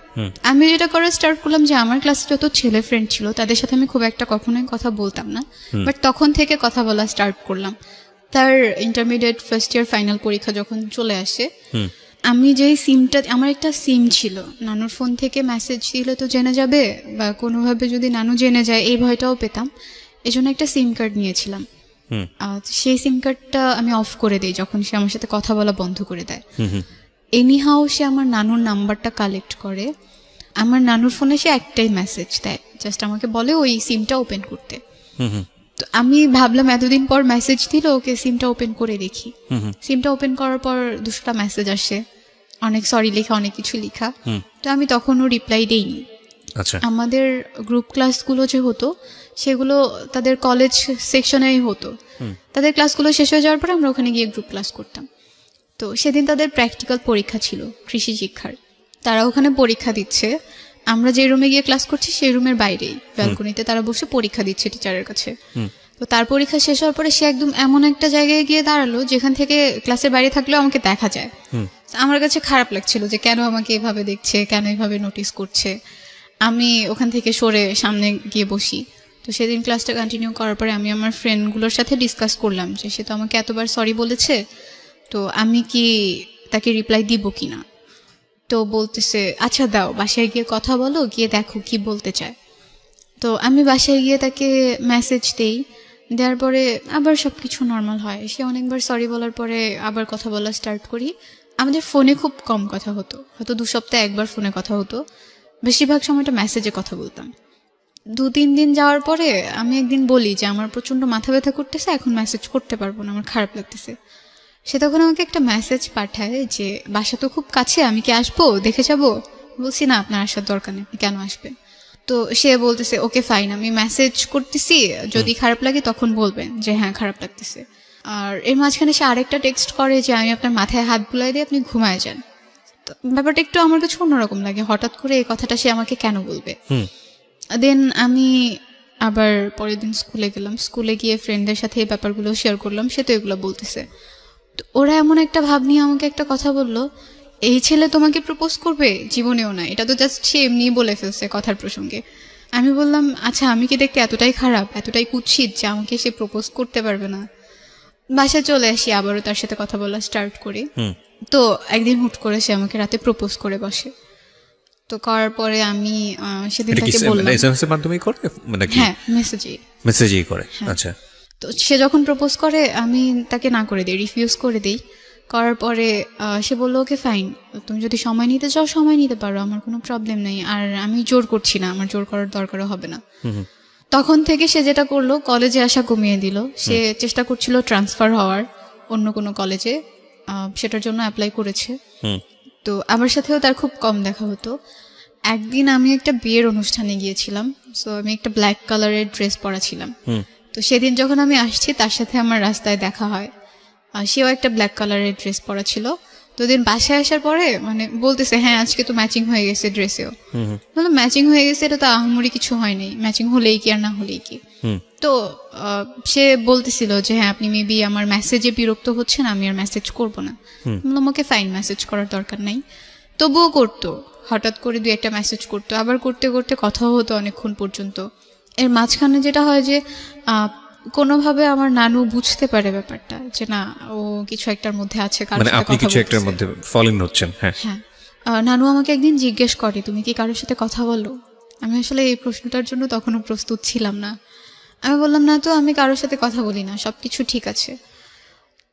আমি যেটা করা স্টার্ট করলাম যে আমার ক্লাসে যত ছেলে ফ্রেন্ড ছিল তাদের সাথে আমি খুব একটা কখনোই কথা বলতাম না, বাট তখন থেকে কথা বলা স্টার্ট করলাম। তার ইন্টারমিডিয়েট ফার্স্ট ইয়ার ফাইনাল পরীক্ষা যখন চলে আসে, আমি যেই সিমটা, আমার একটা সিম ছিল, নানুর ফোন থেকে মেসেজ দিলে তো জেনে যাবে বা কোনোভাবে যদি নানু জেনে যায় এই ভয়টাও পেতাম, এজন্য একটা সিম কার্ড নিয়েছিলাম। সেই সিম কার্ডটা আমি অফ করে দিই যখন সে আমার সাথে কথা বলা বন্ধ করে দেয়। এনিহাও সে আমার নানুর নাম্বারটা কালেক্ট করে, আমার নানুর ফোনে সে একটাই মেসেজ দেয়, জাস্ট আমাকে বলে ওই সিমটা ওপেন করতে। তো আমি ভাবলাম এতদিন পর মেসেজ দিল, ওকে সিমটা ওপেন করে দেখি। সিমটা ওপেন করার পর 200টা মেসেজ আসে, অনেক সরি লেখা, অনেক কিছু লেখা। তো আমি তখনও রিপ্লাই দেইনি। আচ্ছা, আমাদের গ্রুপ ক্লাসগুলো যে হতো সেগুলো তাদের কলেজ সেকশনেই হতো, তাদের ক্লাসগুলো শেষ হয়ে যাওয়ার পর আমরা ওখানে গিয়ে গ্রুপ ক্লাস করতাম। তো সেদিন তাদের প্র্যাকটিক্যাল পরীক্ষা ছিল কৃষি শিক্ষার, তারা ওখানে পরীক্ষা দিচ্ছে, আমরা যে রুমে গিয়ে ক্লাস করছি সেই রুমের বাইরেই ব্যালকনিতে তারা বসে পরীক্ষা দিচ্ছে টিচারের কাছে। তো তার পরীক্ষা শেষ হওয়ার পরে সে একদম এমন একটা জায়গায় গিয়ে দাঁড়ালো যেখান থেকে ক্লাসের বাইরে থাকলেও আমাকে দেখা যায়। আমার কাছে খারাপ লাগছিল যে কেন আমাকে এভাবে দেখছে, কেন এভাবে নোটিস করছে। আমি ওখান থেকে সরে সামনে গিয়ে বসি। তো সেদিন ক্লাসটা কন্টিনিউ করার পরে আমি আমার ফ্রেন্ডগুলোর সাথে ডিসকাস করলাম যে সে তো আমাকে এতবার সরি বলেছে, তো আমি কি তাকে রিপ্লাই দিব কিনা। তো বলতেছে আচ্ছা দাও, বাসায় গিয়ে কথা বলো, গিয়ে দেখো কি বলতে চায়। তো আমি বাসায় গিয়ে তাকে মেসেজ দেই, দেওয়ার পরে আবার সব কিছু নর্মাল হয়। সে অনেকবার সরি বলার পরে আবার কথা বলা স্টার্ট করি। আমাদের ফোনে খুব কম কথা হতো, হয়তো 2 সপ্তাহে একবার ফোনে কথা হতো, বেশিরভাগ সময়টা মেসেজে কথা বলতাম। 2-3 দিন যাওয়ার পরে আমি একদিন বলি যে আমার প্রচন্ড মাথা ব্যথা করতেছে, এখন মেসেজ করতে পারবো না, আমার খারাপ লাগতেছে। সে তখন আমাকে একটা মেসেজ পাঠায় যে বাসা তো খুব কাছে, আমি কি আসবো, দেখে যাবো? বলছি না, আপনার আসার দরকার নেই, আপনি কেন আসবেন? তো সে বলতেছে ওকে ফাইন, আমি মেসেজ করতেছি, যদি খারাপ লাগে তখন বলবেন যে হ্যাঁ খারাপ লাগতেছে। আর এর মাঝখানে সে আরেকটা টেক্সট করে যে আমি আপনার মাথায় হাত বুলাই দিয়ে আপনি ঘুমায় যান। তো ব্যাপারটা একটু আমার কাছে অন্যরকম লাগে, হঠাৎ করে এই কথাটা সে আমাকে কেন বলবে। দেন আমি আবার পরের দিন স্কুলে গেলাম, স্কুলে গিয়ে ফ্রেন্ডদের সাথে এই ব্যাপারগুলো শেয়ার করলাম, সে তো এগুলো বলতেছে। তো ওরা এমন একটা ভাব নিয়ে আমাকে একটা কথা বললো, এই ছেলে তোমাকে প্রপোজ করবে? জীবনেও না, এটা তো জাস্ট সে এমনিই বলে ফেলছে কথার প্রসঙ্গে। আমি বললাম আচ্ছা আমি কি দেখতে এতটাই খারাপ, এতটাই কুৎসিত যে আমাকে সে প্রপোজ করতে পারবে না? বাসায় চলে আসি, আবারও তার সাথে কথা বলা স্টার্ট করি। তো একদিন হুট করে সে আমাকে রাতে প্রপোজ করে বসে। তো করার পরে আমি সেদিন এটা কি তাকে বললাম, এসএমএস এর মাধ্যমেই করে নাকি হ্যাঁ মেসেজেই। মেসেজেই করে? আচ্ছা। তো সে যখন প্রপোজ করে আমি তাকে না করে দিই, রিফিউজ করে দিই। করার পরে সে বললো ওকে ফাইন, তুমি যদি সময় নিতে চাও সময় নিতে পারো, আমার কোনো প্রবলেম নেই, আর আমি জোর করছি না, আমার জোর করার দরকারও হবে না। তখন থেকে সে যেটা করলো, কলেজে আসা কমিয়ে দিল। সে চেষ্টা করছিল ট্রান্সফার হওয়ার অন্য কোনো কলেজে, সেটার জন্য অ্যাপ্লাই করেছে। তো আমার সাথেও তার খুব কম দেখা হতো। একদিন আমি একটা বিয়ের অনুষ্ঠানে গিয়েছিলাম, সো আমি একটা ব্ল্যাক কালারের ড্রেস পরা ছিলাম। তো সেদিন যখন আমি আসছি তার সাথে আমার রাস্তায় দেখা হয়, সেও একটা ব্ল্যাক কালারের ড্রেস পরা ছিল। তো দিন বাসায় আসার পরে মানে বলতেছে হ্যাঁ আজকে তো ম্যাচিং হয়ে গেছে ড্রেসেও। বললাম ম্যাচিং হয়ে গেছে, এটা তো আহামরি কিছু হয় নাই, ম্যাচিং হলেই কি আর না হলেই কি। তো সে বলতেছিল যে হ্যাঁ আপনি মেবি আমার মেসেজে বিরক্ত হচ্ছেন, আমি আর মেসেজ করবো না। বললাম ওকে ফাইন, মেসেজ করার দরকার নাই। তবুও করতো, হঠাৎ করে 2-1টা মেসেজ করতো, আবার করতে করতে কথাও হতো অনেকক্ষণ পর্যন্ত। এর মাঝখানে যেটা হয় যে কোনোভাবে আমার নানু বুঝতে পারে ব্যাপারটা যে না ও কিছু একটার মধ্যে আছে, কারোর মানে সাথে আপনি কথা কিছু একটার বলতেছে। মধ্যে ফল ইন হচ্ছেন। হ্যাঁ। হ্যাঁ, নানু আমাকে একদিন জিজ্ঞেস করে তুমি কি কারোর সাথে কথা বলো? আমি আসলে এই প্রশ্নটার জন্য তখনও প্রস্তুত ছিলাম না। আমি বললাম না তো, আমি কারোর সাথে কথা বলি না, সবকিছু ঠিক আছে।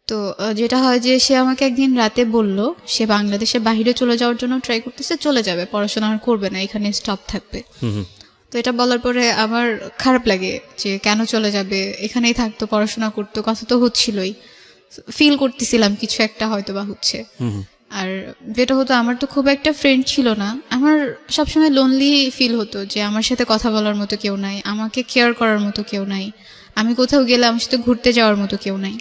তো যেটা হয় যে সে আমাকে একদিন রাতে বলল সে বাংলাদেশের বাইরে চলে যাওয়ার জন্য ট্রাই করতেছে, চলে যাবে, পড়াশোনা আর করবে না, এখানে স্টপ থাকবে। তো এটা বলার পরে আমার খারাপ লাগে যে কেন চলে যাবে, এখানেই থাকতো, পড়াশোনা করতো, কথা তো হচ্ছিলই, ফিল করতেছিলাম কিছু একটা হয়তো বা হচ্ছে। আর যেটা হতো, আমার তো খুব একটা ফ্রেন্ড ছিল না, আমার সবসময় লোনলি ফিল হতো যে আমার সাথে কথা বলার মতো কেউ নাই, আমাকে কেয়ার করার মতো কেউ নাই, আমি কোথাও গেলে আমার সাথে ঘুরতে যাওয়ার মতো কেউ নাই।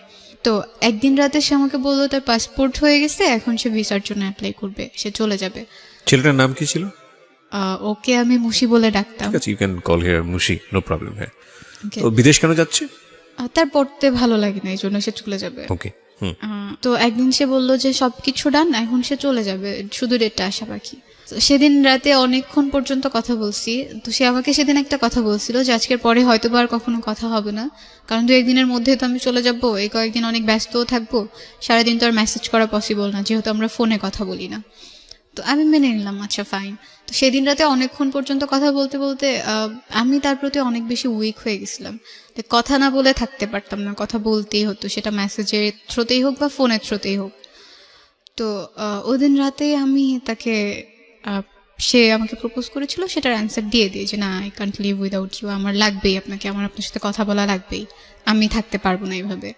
তো একদিন রাতে সে আমাকে বললো তার পাসপোর্ট হয়ে গেছে, এখন সে ভিসার জন্য অ্যাপ্লাই করবে, সে চলে যাবে। ছেলেটার নাম কি ছিল? ওকে আমি মুশি বলে ডাকতাম। ঠিক আছে, you can call here Mushi, no problem. হ্যাঁ। Okay. তো বিদেশ কেন যাচ্ছে? তার পড়তে ভালো লাগে না, এই জন্য সে চলে যাবে। ওকে। তো একদিন সে বললো যে সবকিছু ডান, এখন সে চলে যাবে, শুধু ডেটটা আসা বাকি। তো সেদিন রাতে অনেকক্ষণ পর্যন্ত কথা বলছি। তো সে আমাকে সেদিন একটা কথা বলছিল যে আজকের পরে হয়তো বা আর কখনো কথা হবে না, কারণ 2-1 দিনের মধ্যে তো আমি চলে যাবো, এই কয়েকদিন অনেক ব্যস্তও থাকবো, সারাদিন তো আর মেসেজ করা পসিবল না, যেহেতু আমরা ফোনে কথা বলি না। তো আমি মেনে নিলাম, আচ্ছা ফাইন। তো সেদিন রাতে অনেকক্ষণ পর্যন্ত কথা বলতে বলতে আমি তার প্রতি অনেক বেশি উইক হয়ে গেছিলাম। তো কথা না বলে থাকতে পারতাম না, কথা বলতেই হতো, সেটা মেসেজের থ্রুতেই হোক বা ফোনের থ্রুতেই হোক। তো ওই দিন রাতে আমি তাকে সে আমাকে প্রপোজ করেছিল, সেটার অ্যান্সার দিয়ে দিই যে না I can't live without you, আমার লাগবেই আপনাকে, আমার আপনার সাথে কথা বলা লাগবেই, আমি থাকতে পারবো না এইভাবে।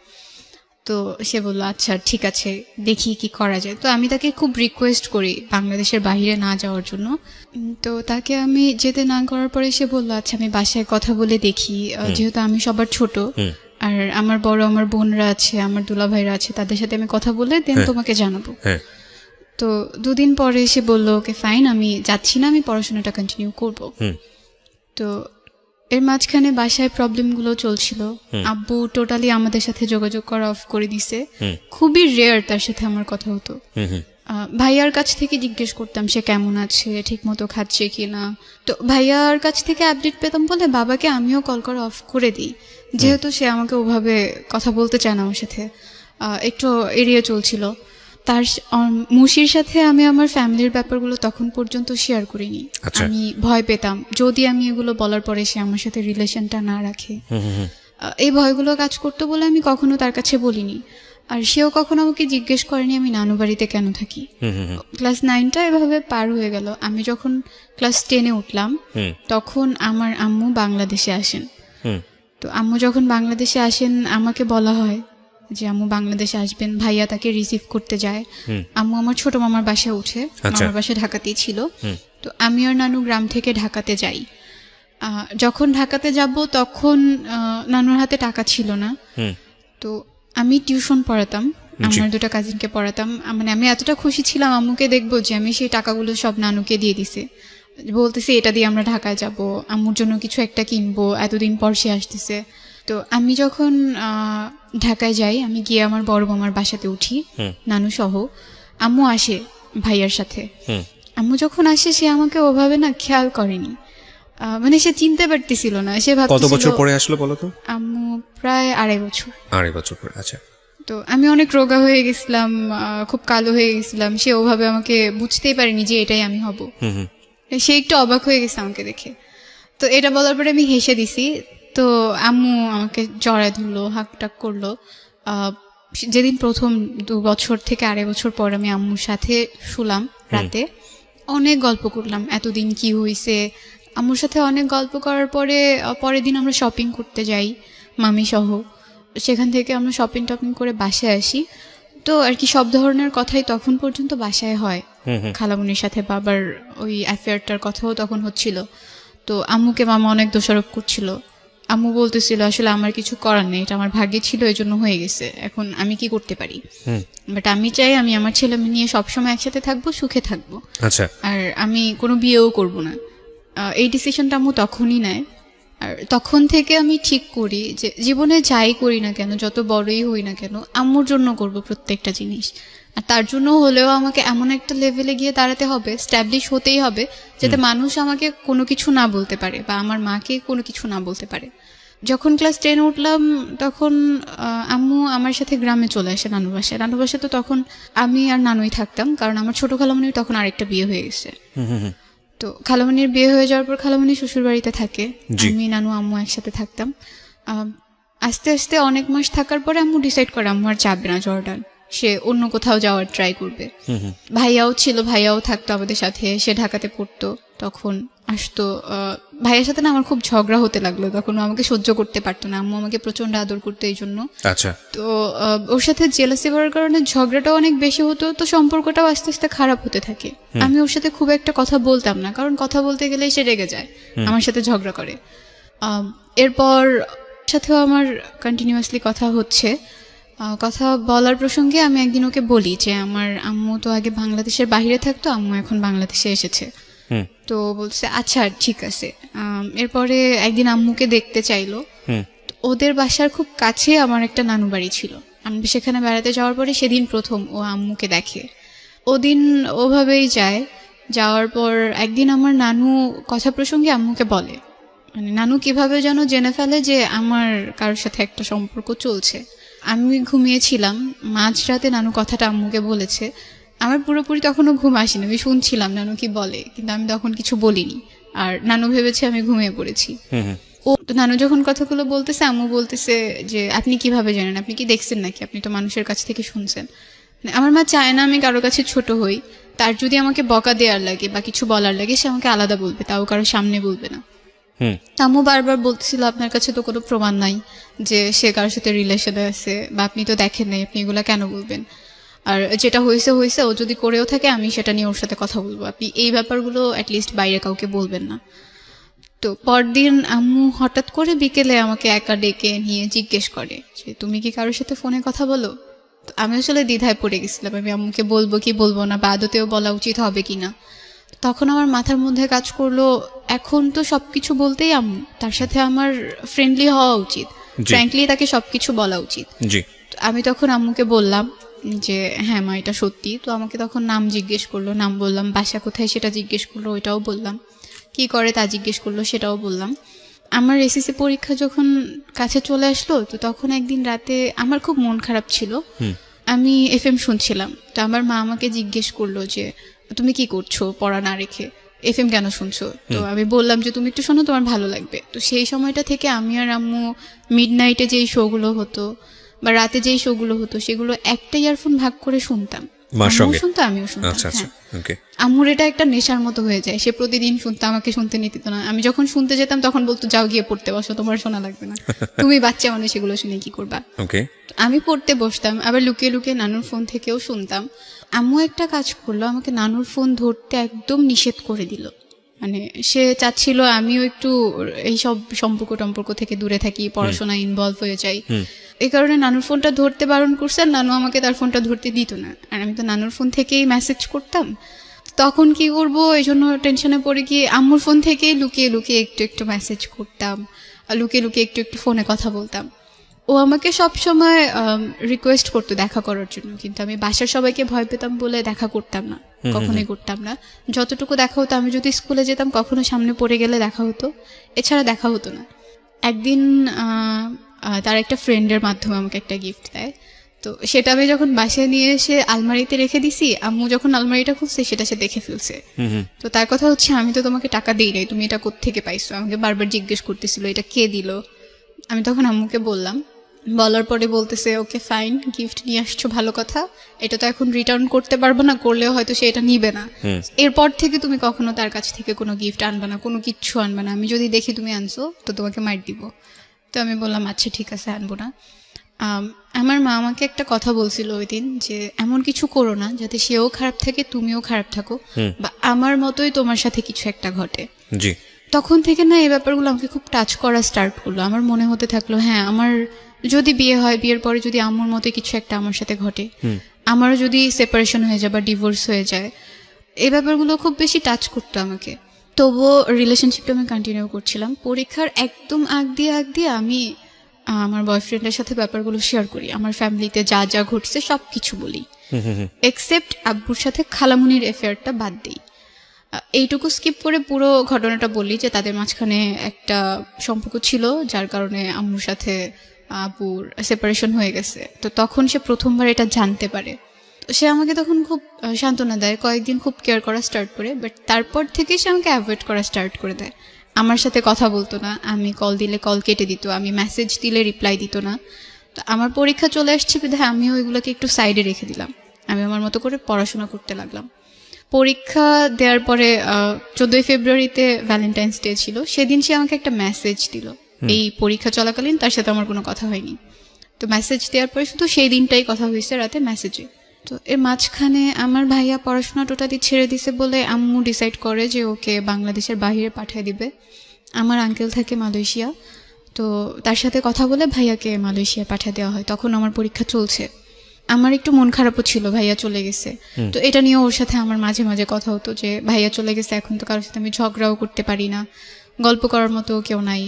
তো সে বললো আচ্ছা ঠিক আছে, দেখি কি করা যায়। তো আমি তাকে খুব রিকোয়েস্ট করি বাংলাদেশের বাইরে না যাওয়ার জন্য। তো তাকে আমি যেতে না করার পরে সে বললো আচ্ছা আমি বাসায় কথা বলে দেখি, যেহেতু আমি সবার ছোট, আর আমার বড় আমার বোনরা আছে, আমার দুলাভাইরা আছে, তাদের সাথে আমি কথা বলে দেন তোমাকে জানাবো। তো 2 দিন পরে সে বললো ওকে ফাইন, আমি যাচ্ছি না, আমি পড়াশোনাটা কন্টিনিউ করব। তো এর মাঝখানে বাসায় প্রবলেমগুলো চলছিল, আব্বু টোটালি আমাদের সাথে যোগাযোগ করা অফ করে দিছে, খুবই রেয়ার তার সাথে আমার কথা হতো। ভাইয়ার কাছ থেকে জিজ্ঞেস করতাম সে কেমন আছে, ঠিক মতো খাচ্ছে কিনা। তো ভাইয়ার কাছ থেকে আপডেট পেতাম বলে বাবাকে আমিও কল করা অফ করে দিই, যেহেতু সে আমাকে ওভাবে কথা বলতে চায় না আমার সাথে, একটু এড়িয়ে চলছিল। তার মুশির সাথে আমি আমার ফ্যামিলির ব্যাপারগুলো তখন পর্যন্ত শেয়ার করিনি। আমি ভয় পেতাম যদি আমি এগুলো বলার পরে সে আমার সাথে রিলেশনটা না রাখে, এই ভয়গুলো কাজ করতো বলে আমি কখনো তার কাছে বলিনি। আর সেও কখনো আমাকে জিজ্ঞেস করেনি আমি নানু বাড়িতে কেন থাকি। ক্লাস 9টা এভাবে পার হয়ে গেল। আমি যখন ক্লাস 10-এ উঠলাম তখন আমার আম্মু বাংলাদেশে আসেন। তো আম্মু যখন বাংলাদেশে আসেন আমাকে বলা হয় যে আম্মু বাংলাদেশে আসবেন, ভাইয়া তাকে রিসিভ করতে যায়। আম্মু আমার ছোট মামার বাসায় উঠে, মামার বাসা ঢাকাতেই ছিল। তো আমি আর নানু গ্রাম থেকে ঢাকাতে যাই। যখন ঢাকাতে যাব তখন নানুর হাতে টাকা ছিল না। তো আমি টিউশন পড়াতাম, আমার 2টা কাজিনকে পড়াতাম। মানে আমি এতটা খুশি ছিলাম আম্মুকে দেখবো যে আমি সেই টাকাগুলো সব নানুকে দিয়ে দিছি, বলতেছি এটা দিয়ে আমরা ঢাকায় যাব, আম্মুর জন্য কিছু একটা কিনবো, এতদিন পর সে আসতেছে। তো আমি যখন ঢাকায় যাই, আমি গিয়ে আমার বড় মামার বাসাতে উঠি নানু সহ। আম্মু আসে ভাইয়ার সাথে। আম্মু যখন আসে সে আমাকে ওভাবে না খেয়াল করেনি, মানে সে চিনতে পারতেছিল না। সে ভাবতেছিল কত বছর পরে আসলো বলো তো? আম্মু প্রায় 2.5 বছর। 2.5 বছর পরে। আচ্ছা। তো আমি অনেক রোগা হয়ে গেছিলাম, খুব কালো হয়ে গেছিলাম। সে ওভাবে আমাকে বুঝতেই পারেনি যে এটাই আমি হব। সে একটু অবাক হয়ে গেছে আমাকে দেখে। তো এটা বলার পরে আমি হেসে দিছি। তো আম্মু আমাকে জড়ায় ধরলো, হাঁকটাক করলো। যেদিন প্রথম 2 বছর থেকে 2.5 বছর পর আমি আম্মুর সাথে শুলাম রাতে, অনেক গল্প করলাম এতদিন কি হয়েছে। আম্মুর সাথে অনেক গল্প করার পরে পরের দিন আমরা শপিং করতে যাই মামি সহ। সেখান থেকে আমরা শপিং টপিং করে বাসায় আসি। তো আর কি সব ধরনের কথাই তখন পর্যন্ত বাসায় হয়। খালামুনির সাথে বাবার ওই অ্যাফেয়ারটার কথাও তখন হচ্ছিল। তো আম্মুকে মামা অনেক দোষারোপ করছিল। আম্মু বলতেছিল আসলে আমার কিছু করার নেই, এটা আমার ভাগ্যে ছিল, এই জন্য হয়ে গেছে, এখন আমি কি করতে পারি। বাট আমি চাই আমি আমার ছেলে মেয়ে নিয়ে সবসময় একসাথে থাকবো, সুখে থাকবো। আচ্ছা। আর আমি কোনো বিয়েও করব না। এই ডিসিশনটা আম্মু তখনই নেয়। আর তখন থেকে আমি ঠিক করি যে জীবনে যাই করি না কেন, যত বড়ই হই না কেন, আম্মুর জন্য করব প্রত্যেকটা জিনিস। আর তার জন্য হলেও আমাকে এমন একটা লেভেলে গিয়ে দাঁড়াতে হবে, স্ট্যাবলিশ হতেই হবে, যাতে মানুষ আমাকে কোনো কিছু না বলতে পারে বা আমার মাকে কোনো কিছু না বলতে পারে। যখন ক্লাস 10 উঠলাম তখন আম্মু আমার সাথে গ্রামে চলে আসে নানু বাসায়। নানু বাসায় তো তখন আমি আর নানুই থাকতাম, কারণ আমার ছোট খালামণির তখন আরেকটা বিয়ে হয়ে গেছে। তো খালামণির বিয়ে হয়ে যাওয়ার পর খালামণি শ্বশুর বাড়িতে থাকে, আমি নানু আম্মু একসাথে থাকতাম। আস্তে আস্তে অনেক মাস থাকার পরে আম্মু ডিসাইড করে আম্মু আর যাবে না জর্ডান, সে অন্য কোথাও যাওয়ার ট্রাই করবে। ভাইয়াও ছিল, ভাইয়াও থাকতো আমাদের সাথে, সে ঢাকাতে পড়তো, তখন আসতো। ভাইয়ের সাথে না আমার খুব ঝগড়া হতে লাগলো, তখন ও আমাকে সহ্য করতে পারতো না। আম্মু আমাকে প্রচন্ড আদর করতো এই জন্য। আচ্ছা। তো ওর সাথে জেলাসি করার কারণে ঝগড়াটাও অনেক বেশি হতো, তো সম্পর্কটাও আস্তে আস্তে খারাপ হতে থাকে। আমি ওর সাথে খুব একটা কথা বলতাম না, কারণ কথা বলতে গেলেই সে রেগে যায়, আমার সাথে ঝগড়া করে। এরপর সাথেও আমার কন্টিনিউয়াসলি কথা হচ্ছে। কথা বলার প্রসঙ্গে আমি একদিন ওকে বলি যে আমার আম্মু তো আগে বাংলাদেশের বাইরে থাকতো, আম্মু এখন বাংলাদেশে এসেছে। তো বলছে আচ্ছা ঠিক আছে। এরপরে একদিন আম্মুকে দেখতে চাইলো। ওদের বাসার খুব কাছে আমার একটা নানু বাড়ি ছিল, আমি সেখানে বেড়াতে যাওয়ার পরে সেদিন প্রথম ও আম্মুকে দেখে। ওদিন ওভাবেই যায়। যাওয়ার পর একদিন আমার নানু কথা প্রসঙ্গে আম্মুকে বলে, মানে নানু কিভাবে যেন জেনে ফেলে যে আমার কারোর সাথে একটা সম্পর্ক চলছে। আমি ঘুমিয়েছিলাম, মাঝরাতে নানু কথাটা আম্মুকে বলেছে। আমার পুরোপুরি তখনও ঘুম আসেনি, আমি শুনছিলাম নানু কি বলে, কিন্তু আমি তখন কিছু বলিনি। আর নানু ভেবেছে আমি ঘুমিয়ে পড়েছি। ও তো নানু যখন কথাগুলো বলতেছে আম্মু বলতেছে যে আপনি কিভাবে জানেন, আপনি কি দেখছেন নাকি, আপনি তো মানুষের কাছ থেকে শুনছেন। আমার মা চায় না আমি কারো কাছে ছোট হই, তার যদি আমাকে বকা দেওয়ার লাগে বা কিছু বলার লাগে সে আমাকে আলাদা বলবে, তাও কারো সামনে বলবে না। আম্মু বারবার বলতেছিল আপনার কাছে তো কোনো প্রমাণ নাই যে সে কারোর সাথে রিলেশনে আছে, বা আপনি তো দেখেন নাই, আপনি এগুলা কেন বলবেন। আর যেটা হয়েছে হয়েছে, ও যদি করেও থাকে আমি সেটা নিয়ে ওর সাথে কথা বলবো, আপনি এই ব্যাপারগুলো অ্যাটলিস্ট বাইরে কাউকে বলবেন না। তো পরদিন আম্মু হঠাৎ করে বিকেলে আমাকে একা ডেকে নিয়ে জিজ্ঞেস করে যে তুমি কি কারোর সাথে ফোনে কথা বলো। তো আমি আসলে দ্বিধায় পড়ে গেছিলাম, আমি আম্মুকে বলবো কি বলবো না, বা আদতেও বলা উচিত হবে কিনা। তখন আমার মাথার মধ্যে কাজ করলো এখন তো সবকিছু বলতেই আম্মু, তার সাথে আমার ফ্রেন্ডলি হওয়া উচিত, ফ্র্যাঙ্কলি তাকে সবকিছু বলা উচিত। আমি তখন আম্মুকে বললাম যে হ্যাঁ মা এটা সত্যি। তো আমাকে তখন নাম জিজ্ঞেস করলো, নাম বললাম, বাসা কোথায় সেটা জিজ্ঞেস করলো, ওইটাও বললাম, কি করে তা জিজ্ঞেস করলো, সেটাও বললাম। আমার এসএসসি পরীক্ষা যখন কাছে চলে আসলো, তো তখন একদিন রাতে আমার খুব মন খারাপ ছিল, আমি এফএম শুনছিলাম। তো আমার মা আমাকে জিজ্ঞেস করলো যে তুমি কি করছো পড়া না রেখে, এফএম কেন শুনছো। তো আমি বললাম যে তুমি একটু শোনো, তোমার ভালো লাগবে। তো সেই সময়টা থেকে আমি আর আম্মু মিডনাইটে যেই শোগুলো হতো বা রাতে যেই শোগুলো হতো সেগুলো একটা ইয়ারফোন ভাগ করে শুনতাম। মার আম্মুও সঙ্গে? শুনতো, আমিও শুনতাম। আচ্ছা আচ্ছা, হ্যাঁ, ওকে। আম্মুর এটা একটা নেশার মতো হয়ে যায়, সে প্রতিদিন শুনতো, আমাকে শুনতে নিতে দিত না। আমি যখন শুনতে যেতাম তখন বলতো যাও গিয়ে পড়তে বসো, তোমার শোনা লাগবে না, তুমি বাচ্চা মানুষ, সেগুলো শুনে কি করবা। ওকে। আমি পড়তে বসতাম, আবার লুকিয়ে লুকিয়ে নানুর ফোন থেকেও শুনতাম। আম্মু একটা কাজ করলো, আমাকে নানুর ফোন ধরতে একদম নিষেধ করে দিল। মানে সে চাচ্ছিল আমিও একটু এইসব সম্পর্ক থেকে দূরে থাকি, পড়াশোনায় ইনভলভ হয়ে যাই। এই কারণে নানুর ফোনটা ধরতে বারণ করছে, আর নানু আমাকে তার ফোনটা ধরতে দিত না। আর আমি তো নানুর ফোন থেকেই মেসেজ করতাম, তখন কি করবো এই জন্য টেনশনে পড়ে গিয়ে আম্মুর ফোন থেকেই লুকিয়ে লুকিয়ে একটু একটু মেসেজ করতাম, আর লুকিয়ে লুকিয়ে একটু একটু ফোনে কথা বলতাম। ও আমাকে সব সময় রিকোয়েস্ট করতো দেখা করার জন্য, কিন্তু আমি বাসার সবাইকে ভয় পেতাম বলে দেখা করতাম না, কখনোই করতাম না। যতটুকু দেখা হতো, আমি যদি স্কুলে যেতাম কখনো সামনে পড়ে গেলে দেখা হতো, এছাড়া দেখা হতো না। একদিন তার একটা ফ্রেন্ডের মাধ্যমে আমাকে একটা গিফট দেয়, তো সেটা আমি যখন বাসায় নিয়ে এসে আলমারিতে রেখে দিছি, আম্মু যখন আলমারিটা খুলছে সেটা সে দেখে ফেলছে। তো তার কথা হচ্ছে, আমি তো তোমাকে টাকা দিই নাই, তুমি এটা কোত্থেকে পাইছো, আমাকে বারবার জিজ্ঞেস করতেছিল এটা কে দিল। আমি তখন আম্মুকে বললাম, বলার পরে বলতেছে ওকে ফাইন, গিফট নিয়ে আসছো ভালো কথা, এটা তো এখন রিটার্ন করতে পারবো না, করলেও হয়তো সে এটা নিবে না। এরপর থেকে তুমি কখনো তার কাছ থেকে কোনো গিফট আনবে না, কোনো কিচ্ছু আনবে না, আমি যদি দেখি তুমি আনছো তো তোমাকে মার দিব। তো আমি বললাম আচ্ছা ঠিক আছে, আনবো না। আমার মা আমাকে একটা কথা বলছিল ওই দিন, যে এমন কিছু করো না যাতে সেও খারাপ থাকে তুমিও খারাপ থাকো, বা আমার মতোই তোমার সাথে কিছু একটা ঘটে। জি। তখন থেকে না এই ব্যাপারগুলো আমাকে খুব টাচ করা স্টার্ট করলো। আমার মনে হতে থাকলো, হ্যাঁ আমার যদি বিয়ে হয়, বিয়ের পরে যদি আম্মুর মতো কিছু একটা আমার সাথে ঘটে, আমারও যদি সেপারেশন হয়ে যায় বা ডিভোর্স হয়ে যায়, এই ব্যাপারগুলো খুব বেশি টাচ করতো আমাকে। তবুও রিলেশনশিপটা আমি কন্টিনিউ করছিলাম। পরীক্ষার একদম আগ দিয়ে আমি আমার বয়ফ্রেন্ডের সাথে ব্যাপারগুলো শেয়ার করি, আমার ফ্যামিলিতে যা যা ঘটছে সব কিছু বলি, এক্সেপ্ট আব্বুর সাথে খালামুনির অ্যাফেয়ারটা বাদ দিই। এইটুকু স্কিপ করে পুরো ঘটনাটা বলি যে তাদের মাঝখানে একটা সম্পর্ক ছিল, যার কারণে আম্মুর সাথে আব্বুর সেপারেশন হয়ে গেছে। তো তখন সে প্রথমবার এটা জানতে পারে। তো সে আমাকে তখন খুব সান্ত্বনা দেয়, কয়েকদিন খুব কেয়ার করা স্টার্ট করে, বাট তারপর থেকে সে আমাকে অ্যাভয়েড করা স্টার্ট করে দেয়। আমার সাথে কথা বলতো না, আমি কল দিলে কল কেটে দিত, আমি মেসেজ দিলে রিপ্লাই দিত না। তো আমার পরীক্ষা চলে আসছে বিধায় আমিও ওইগুলোকে একটু সাইডে রেখে দিলাম, আমি আমার মতো করে পড়াশোনা করতে লাগলাম। পরীক্ষা দেওয়ার পরে 14 ফেব্রুয়ারিতে ভ্যালেন্টাইন্স ডে ছিল, সেদিন সে আমাকে একটা মেসেজ দিল। এই পরীক্ষা চলাকালীন তার সাথে আমার কোনো কথা হয়নি, তো মেসেজ দেওয়ার পরে শুধু সেই দিনটাই কথা হয়েছে রাতে মেসেজে। তো এর মাঝখানে আমার ভাইয়া পড়াশোনা টোটালি ছেড়ে দিছে বলে আম্মু ডিসাইড করে যে ওকে বাংলাদেশের বাইরে পাঠিয়ে দিবে। আমার আঙ্কেল থাকে মালয়েশিয়া, তো তার সাথে কথা বলে ভাইয়াকে মালয়েশিয়া পাঠিয়ে দেওয়া হয়। তখন আমার পরীক্ষা চলছে, আমার একটু মন খারাপও ছিল, ভাইয়া চলে গেছে। তো এটা নিয়ে ওর সাথে আমার মাঝে মাঝে কথা হতো যে ভাইয়া চলে গেছে, এখন তো কারোর সাথে আমি ঝগড়াও করতে পারি না, গল্প করার মতো কেউ নাই,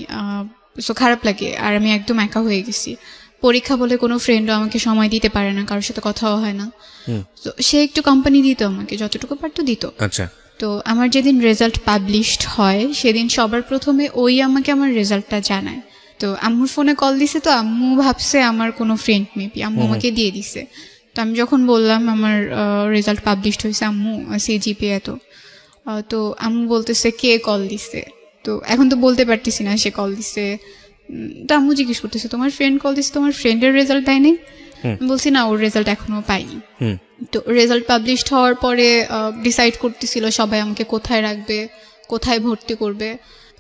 সো খারাপ লাগে। আর আমি একদম একা হয়ে গেছি, পরীক্ষা বলে কোনো ফ্রেন্ডও আমাকে সময় দিতে পারে না, কারোর সাথে কথাও হয় না। তো সে একটু কোম্পানি দিত আমাকে, যতটুকু পারতো দিত। আচ্ছা। তো আমার যেদিন রেজাল্ট পাবলিশড হয় সেদিন সবার প্রথমে ওই আমাকে আমার রেজাল্টটা জানায়। তো আম্মুর ফোনে কল দিছে, তো আম্মু ভাবছে আমার কোনো ফ্রেন্ড মেবি, আম্মু আমাকে দিয়ে দিছে। তো আমি যখন বললাম আমার রেজাল্ট পাবলিশড হয়েছে আম্মু, সিজিপিএ এত, তো আম্মু বলতেছে কে কল দিছে। তো এখন তো বলতে পারতেছি না সে কল দিছে। তো আম্মু জিজ্ঞেস করতেছে তোমার ফ্রেন্ড কল দিছে, তোমার ফ্রেন্ডের রেজাল্ট দেয়নি? বলছি না, ওর রেজাল্ট এখনো পাইনি। তো রেজাল্ট পাবলিশড হওয়ার পরে ডিসাইড করতেছিল সবাই আমাকে কোথায় রাখবে, কোথায় ভর্তি করবে।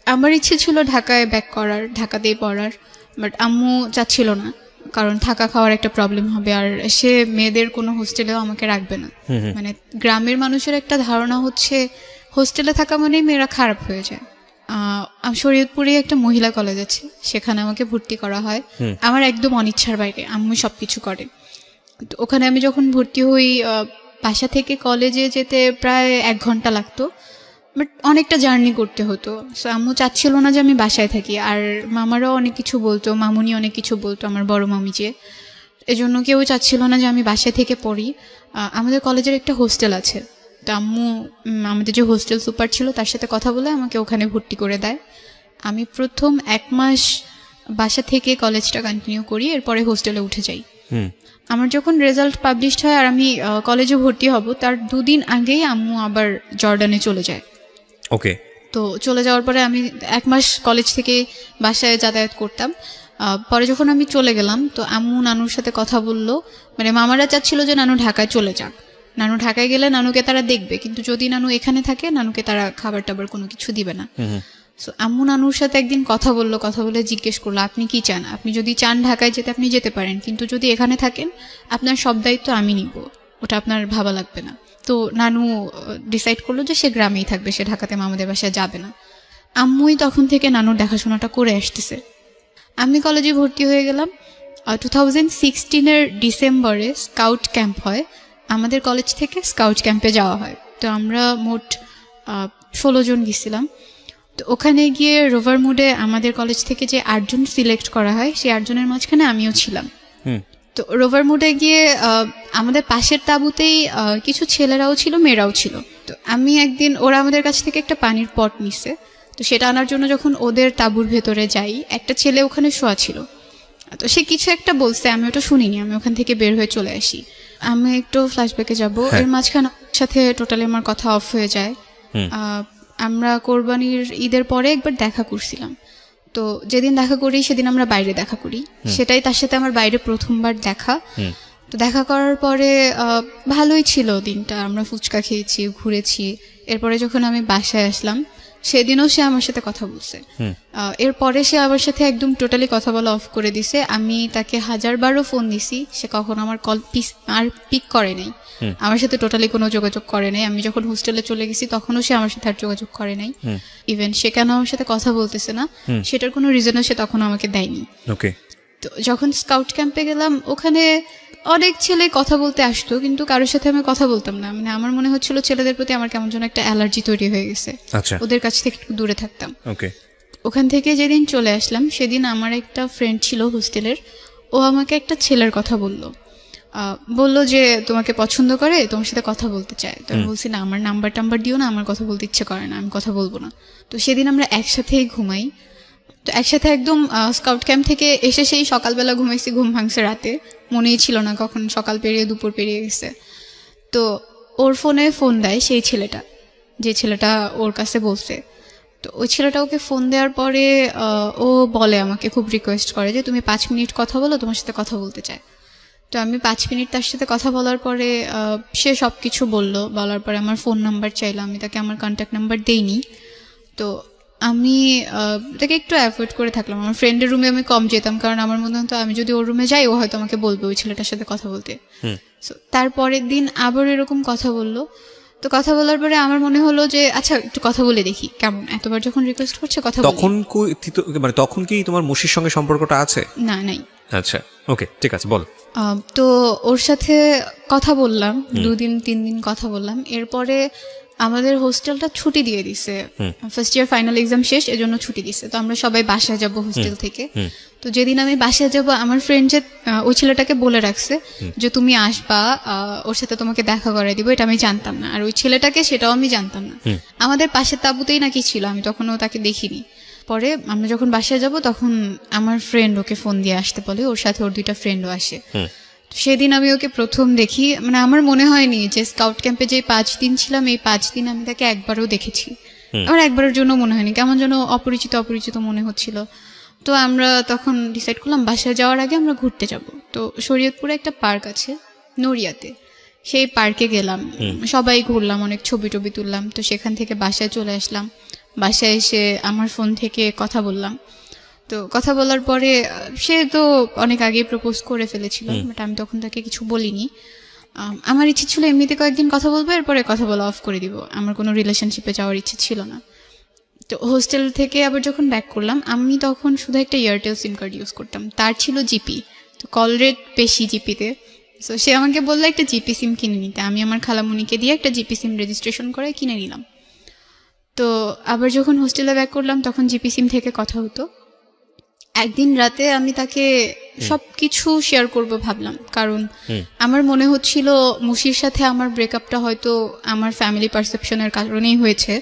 আমার ইচ্ছে ছিল ঢাকায় ব্যাক করার, ঢাকাতেই পড়ার, বাট আম্মু চাচ্ছিল না, কারণ থাকা খাওয়ার একটা প্রবলেম হবে, আর সে মেয়েদের কোনো হোস্টেলেও আমাকে রাখবে না। মানে গ্রামের মানুষের একটা ধারণা হচ্ছে হোস্টেলে থাকা মানেই মেয়েরা খারাপ হয়ে যায়। শরীয়তপুরে একটা মহিলা কলেজ আছে, সেখানে আমাকে ভর্তি করা হয় আমার একদম অনিচ্ছার বাইরে, আম্মু সবকিছু করে। তো ওখানে আমি যখন ভর্তি হই, বাসা থেকে কলেজে যেতে প্রায় 1 ঘন্টা লাগতো, বাট অনেকটা জার্নি করতে হতো। সো আম্মু চাচ্ছিল না যে আমি বাসায় থাকি, আর মামারাও অনেক কিছু বলতো, মামুনি অনেক কিছু বলতো, আমার বড় মামি যে, এজন্য কেউ চাচ্ছিল না যে আমি বাসায় থেকে পড়ি। আমাদের কলেজের একটা হোস্টেল আছে, তো আম্মু আমাদের যে হোস্টেল সুপার ছিল তার সাথে কথা বলে আমাকে ওখানে ভর্তি করে দেয়। আমি প্রথম 1 মাস বাসা থেকে কলেজটা কন্টিনিউ করি, এরপরে হোস্টেলে উঠে যাই। আমার যখন রেজাল্ট পাবলিশড হয় আর আমি কলেজে ভর্তি হব, তার 2 দিন আগেই আম্মু আবার জর্ডানে চলে যায়। ওকে। তো চলে যাওয়ার পরে আমি 1 মাস কলেজ থেকে বাসায় যাতায়াত করতাম। পরে যখন আমি চলে গেলাম তো আম্মু নানুর সাথে কথা বললো, মানে মামারা চাচ্ছিল যে নানু ঢাকায় চলে যাক, নানু ঢাকায় গেলে নানুকে তারা দেখবে, কিন্তু যদি নানু এখানে থাকে নানুকে তারা খাবার টাবার কোনো কিছু দিবে না। সো আম্মু নানুর সাথে একদিন কথা বললো, কথা বলে জিজ্ঞেস করলো আপনি কি চান, আপনি যদি চান ঢাকায় যেতে আপনি যেতে পারেন, কিন্তু যদি এখানে থাকেন আপনার সব দায়িত্ব আমি নিব, ওটা আপনার ভাবা লাগবে না। তো নানু ডিসাইড করলো যে সে গ্রামেই থাকবে, সে ঢাকাতে মামাদের বাসায় যাবে না। আম্মুই তখন থেকে নানুর দেখাশোনাটা করে আসতেছে। আমি কলেজে ভর্তি হয়ে গেলাম 2016 ডিসেম্বরে স্কাউট ক্যাম্প হয়, আমাদের কলেজ থেকে স্কাউট ক্যাম্পে যাওয়া হয়। তো আমরা মোট 16 জন গেছিলাম। তো ওখানে গিয়ে রোভার মুডে আমাদের কলেজ থেকে যে 8 জন সিলেক্ট করা হয় সেই 8 জনের মাঝখানে আমিও ছিলাম। তো রোভার মুডে গিয়ে আমাদের পাশের তাঁবুতেই কিছু ছেলেরাও ছিল মেয়েরাও ছিল। তো আমি একদিন, ওরা আমাদের কাছ থেকে একটা পানির পট নিছে, তো সেটা আনার জন্য যখন ওদের তাঁবুর ভেতরে যাই একটা ছেলে ওখানে শোয়া ছিল। তো সে কিছু একটা বলছে, আমি ওটা শুনিনি, আমি ওখান থেকে বের হয়ে চলে আসি। আমি একটু ফ্ল্যাশব্যাকে যাব, এর মাঝখানে সাথে টোটালি আমার কথা অফ হয়ে যায়। আমরা কোরবানির ঈদের পরে একবার দেখা করছিলাম, তো যেদিন দেখা করি সেদিন আমরা বাইরে দেখা করি, সেটাই তার সাথে আমার বাইরে প্রথমবার দেখা। তো দেখা করার পরে ভালোই ছিল দিনটা, আমরা ফুচকা খেয়েছি, ঘুরেছি। এরপরে যখন আমি বাসায় আসলাম সেদিনও সে আমার সাথে কথা বলছে। এরপরে সে আমার সাথে একদম টোটালি কথা বলা অফ করে দিছে। আমি তাকে 1000বারও ফোন দিছি, সে কখনো আমার কল আর পিক করে নাই, আমার সাথে টোটালি কোনো যোগাযোগ করে নাই। আমি যখন হোস্টেলে চলে গেছি তখনও সে আমার সাথে আর যোগাযোগ করে নাই। ইভেন সে কেন আমার সাথে কথা বলতেছে না সেটার কোনো রিজনও সে তখন আমাকে দেয়নি। ওকে। তো যখন স্কাউট ক্যাম্পে গেলাম ওখানে অনেক ছেলে কথা বলতে আসতো, কিন্তু কারোর সাথে আমি কথা বলতাম না। মানে আমার মনে হচ্ছিল ছেলেদের প্রতি আমার কেমন যেন একটা অ্যালার্জি তৈরি হয়ে গেছে, ওদের কাছ থেকে একটু দূরে থাকতাম। ওকে। ওখান থেকে যেদিন চলে আসলাম সেদিন আমার একটা ফ্রেন্ড ছিল হোস্টেলের, ও আমাকে একটা ছেলের কথা বললো যে তোমাকে পছন্দ করে, তোমার সাথে কথা বলতে চায়। তো আমি বলছি না, আমার নাম্বার টাম্বার দিও না, আমার কথা বলতে ইচ্ছে করে না, আমি কথা বলবো না। তো সেদিন আমরা একসাথেই ঘুমাই, তো একসাথে একদম স্কাউট ক্যাম্প থেকে এসে সেই সকালবেলা ঘুমাইছি, ঘুম ভাঙছে রাতে, মনেই ছিল না কখন সকাল পেরিয়ে দুপুর পেরিয়ে গেছে। তো ওর ফোনে ফোন দেয় সেই ছেলেটা, যে ছেলেটা ওর কাছে বলছে। তো ওই ছেলেটা ওকে ফোন দেওয়ার পরে ও বলে, আমাকে খুব রিকোয়েস্ট করে যে তুমি 5 মিনিট কথা বলো, তোমার সাথে কথা বলতে চায়। তো আমি 5 মিনিট তার সাথে কথা বলার পরে সে সব কিছু বলার পরে আমার ফোন নাম্বার চাইলো, আমি তাকে আমার কন্ট্যাক্ট নাম্বার দেইনি। তো আমি তাকে একটু অ্যাভয়েড করে থাকলাম, আমার ফ্রেন্ডের রুমে আমি কম যেতাম, কারণ আমার মনে হতো আমি যদি ওর রুমে যাই ও হয়তো আমাকে বলবে ওই ছেলেটার সাথে কথা বলতে। সো তারপরের দিন আবার এরকম কথা বললো। তো কথা বলার পরে আমার মনে হলো যে আচ্ছা একটু কথা বলে দেখি কেমন, এতবার যখন রিকোয়েস্ট করছে কথা বলি। মানে তখন কি তোমার মুশির সঙ্গে সম্পর্কটা আছে? না, নাই। আচ্ছা, ওকে, ঠিক আছে, বলো। তো ওর সাথে কথা বললাম, 2-3 দিন কথা বললাম। এরপরে আমাদের হোস্টেলটা ছুটি দিয়ে দিছে, ফার্স্ট ইয়ার ফাইনাল এক্সাম শেষ, এজন্য ছুটি দিছে। তো আমরা সবাই বাসায় যাব হোস্টেল থেকে। তো যেদিন আমি বাসায় যাব আমার ফ্রেন্ড যে ওই ছেলেটাকে বলে রাখছে যে তুমি আসবা, ওর সাথে তোমাকে দেখা করাই দিব, এটা আমি জানতাম না। আর ওই ছেলেটাকে সেটাও আমি জানতাম না, আমাদের পাশের তাঁবুতেই নাকি ছিল, আমি তখনও তাকে দেখিনি। পরে আমরা যখন বাসায় যাব তখন আমার ফ্রেন্ড ওকে ফোন দিয়ে আসতে বলে, ওর সাথে ওর 2টা ফ্রেন্ডও আসে। সেদিন আমি ওকে প্রথম দেখি, মানে আমার মনে হয়নি যে স্কাউট ক্যাম্পে যে 5 দিন ছিলাম এই 5 দিন আমি তাকে একবারও দেখেছি। আমার একবারের জন্য মনে হয়নি, কেমন যেন অপরিচিত অপরিচিত মনে হচ্ছিল। তো আমরা তখন ডিসাইড করলাম বাসায় যাওয়ার আগে আমরা ঘুরতে যাব। তো শরীয়তপুরে একটা পার্ক আছে নড়িয়াতে, সেই পার্কে গেলাম, সবাই ঘুরলাম, অনেক ছবি টবি তুললাম। তো সেখান থেকে বাসায় চলে আসলাম, বাসায় এসে আমার ফোন থেকে কথা বললাম। তো কথা বলার পরে সে তো অনেক আগেই প্রপোজ করে ফেলেছিল, বাট আমি তখন তাকে কিছু বলিনি। আমার ইচ্ছে ছিল এমনিতে কয়েকদিন কথা বলবো, এরপরে কথা বলা অফ করে দিব, আমার কোনো রিলেশনশিপে যাওয়ার ইচ্ছে ছিল না। তো হোস্টেল থেকে আবার যখন ব্যাক করলাম, আমি তখন শুধু একটা এয়ারটেল সিম কার্ড ইউজ করতাম, তার ছিল জিপি। তো কল রেট বেশি জিপিতে, সো সে আমাকে বললো একটা জিপি সিম কিনে নিতে। আমি আমার খালামুনিকে দিয়ে একটা জিপি সিম রেজিস্ট্রেশন করে কিনে নিলাম। তো আবার যখন হোস্টেলে ব্যাক করলাম তখন জিপি সিম থেকে কথা হতো। একদিন রাতে আমি তাকে সবকিছু শেয়ার করব ভাবলাম, কারণ আমার মনে হচ্ছিল মুশির সাথে আমার ব্রেকআপটা হয়তো আমার ফ্যামিলি পারসেপশনের কারণেই হয়েছে।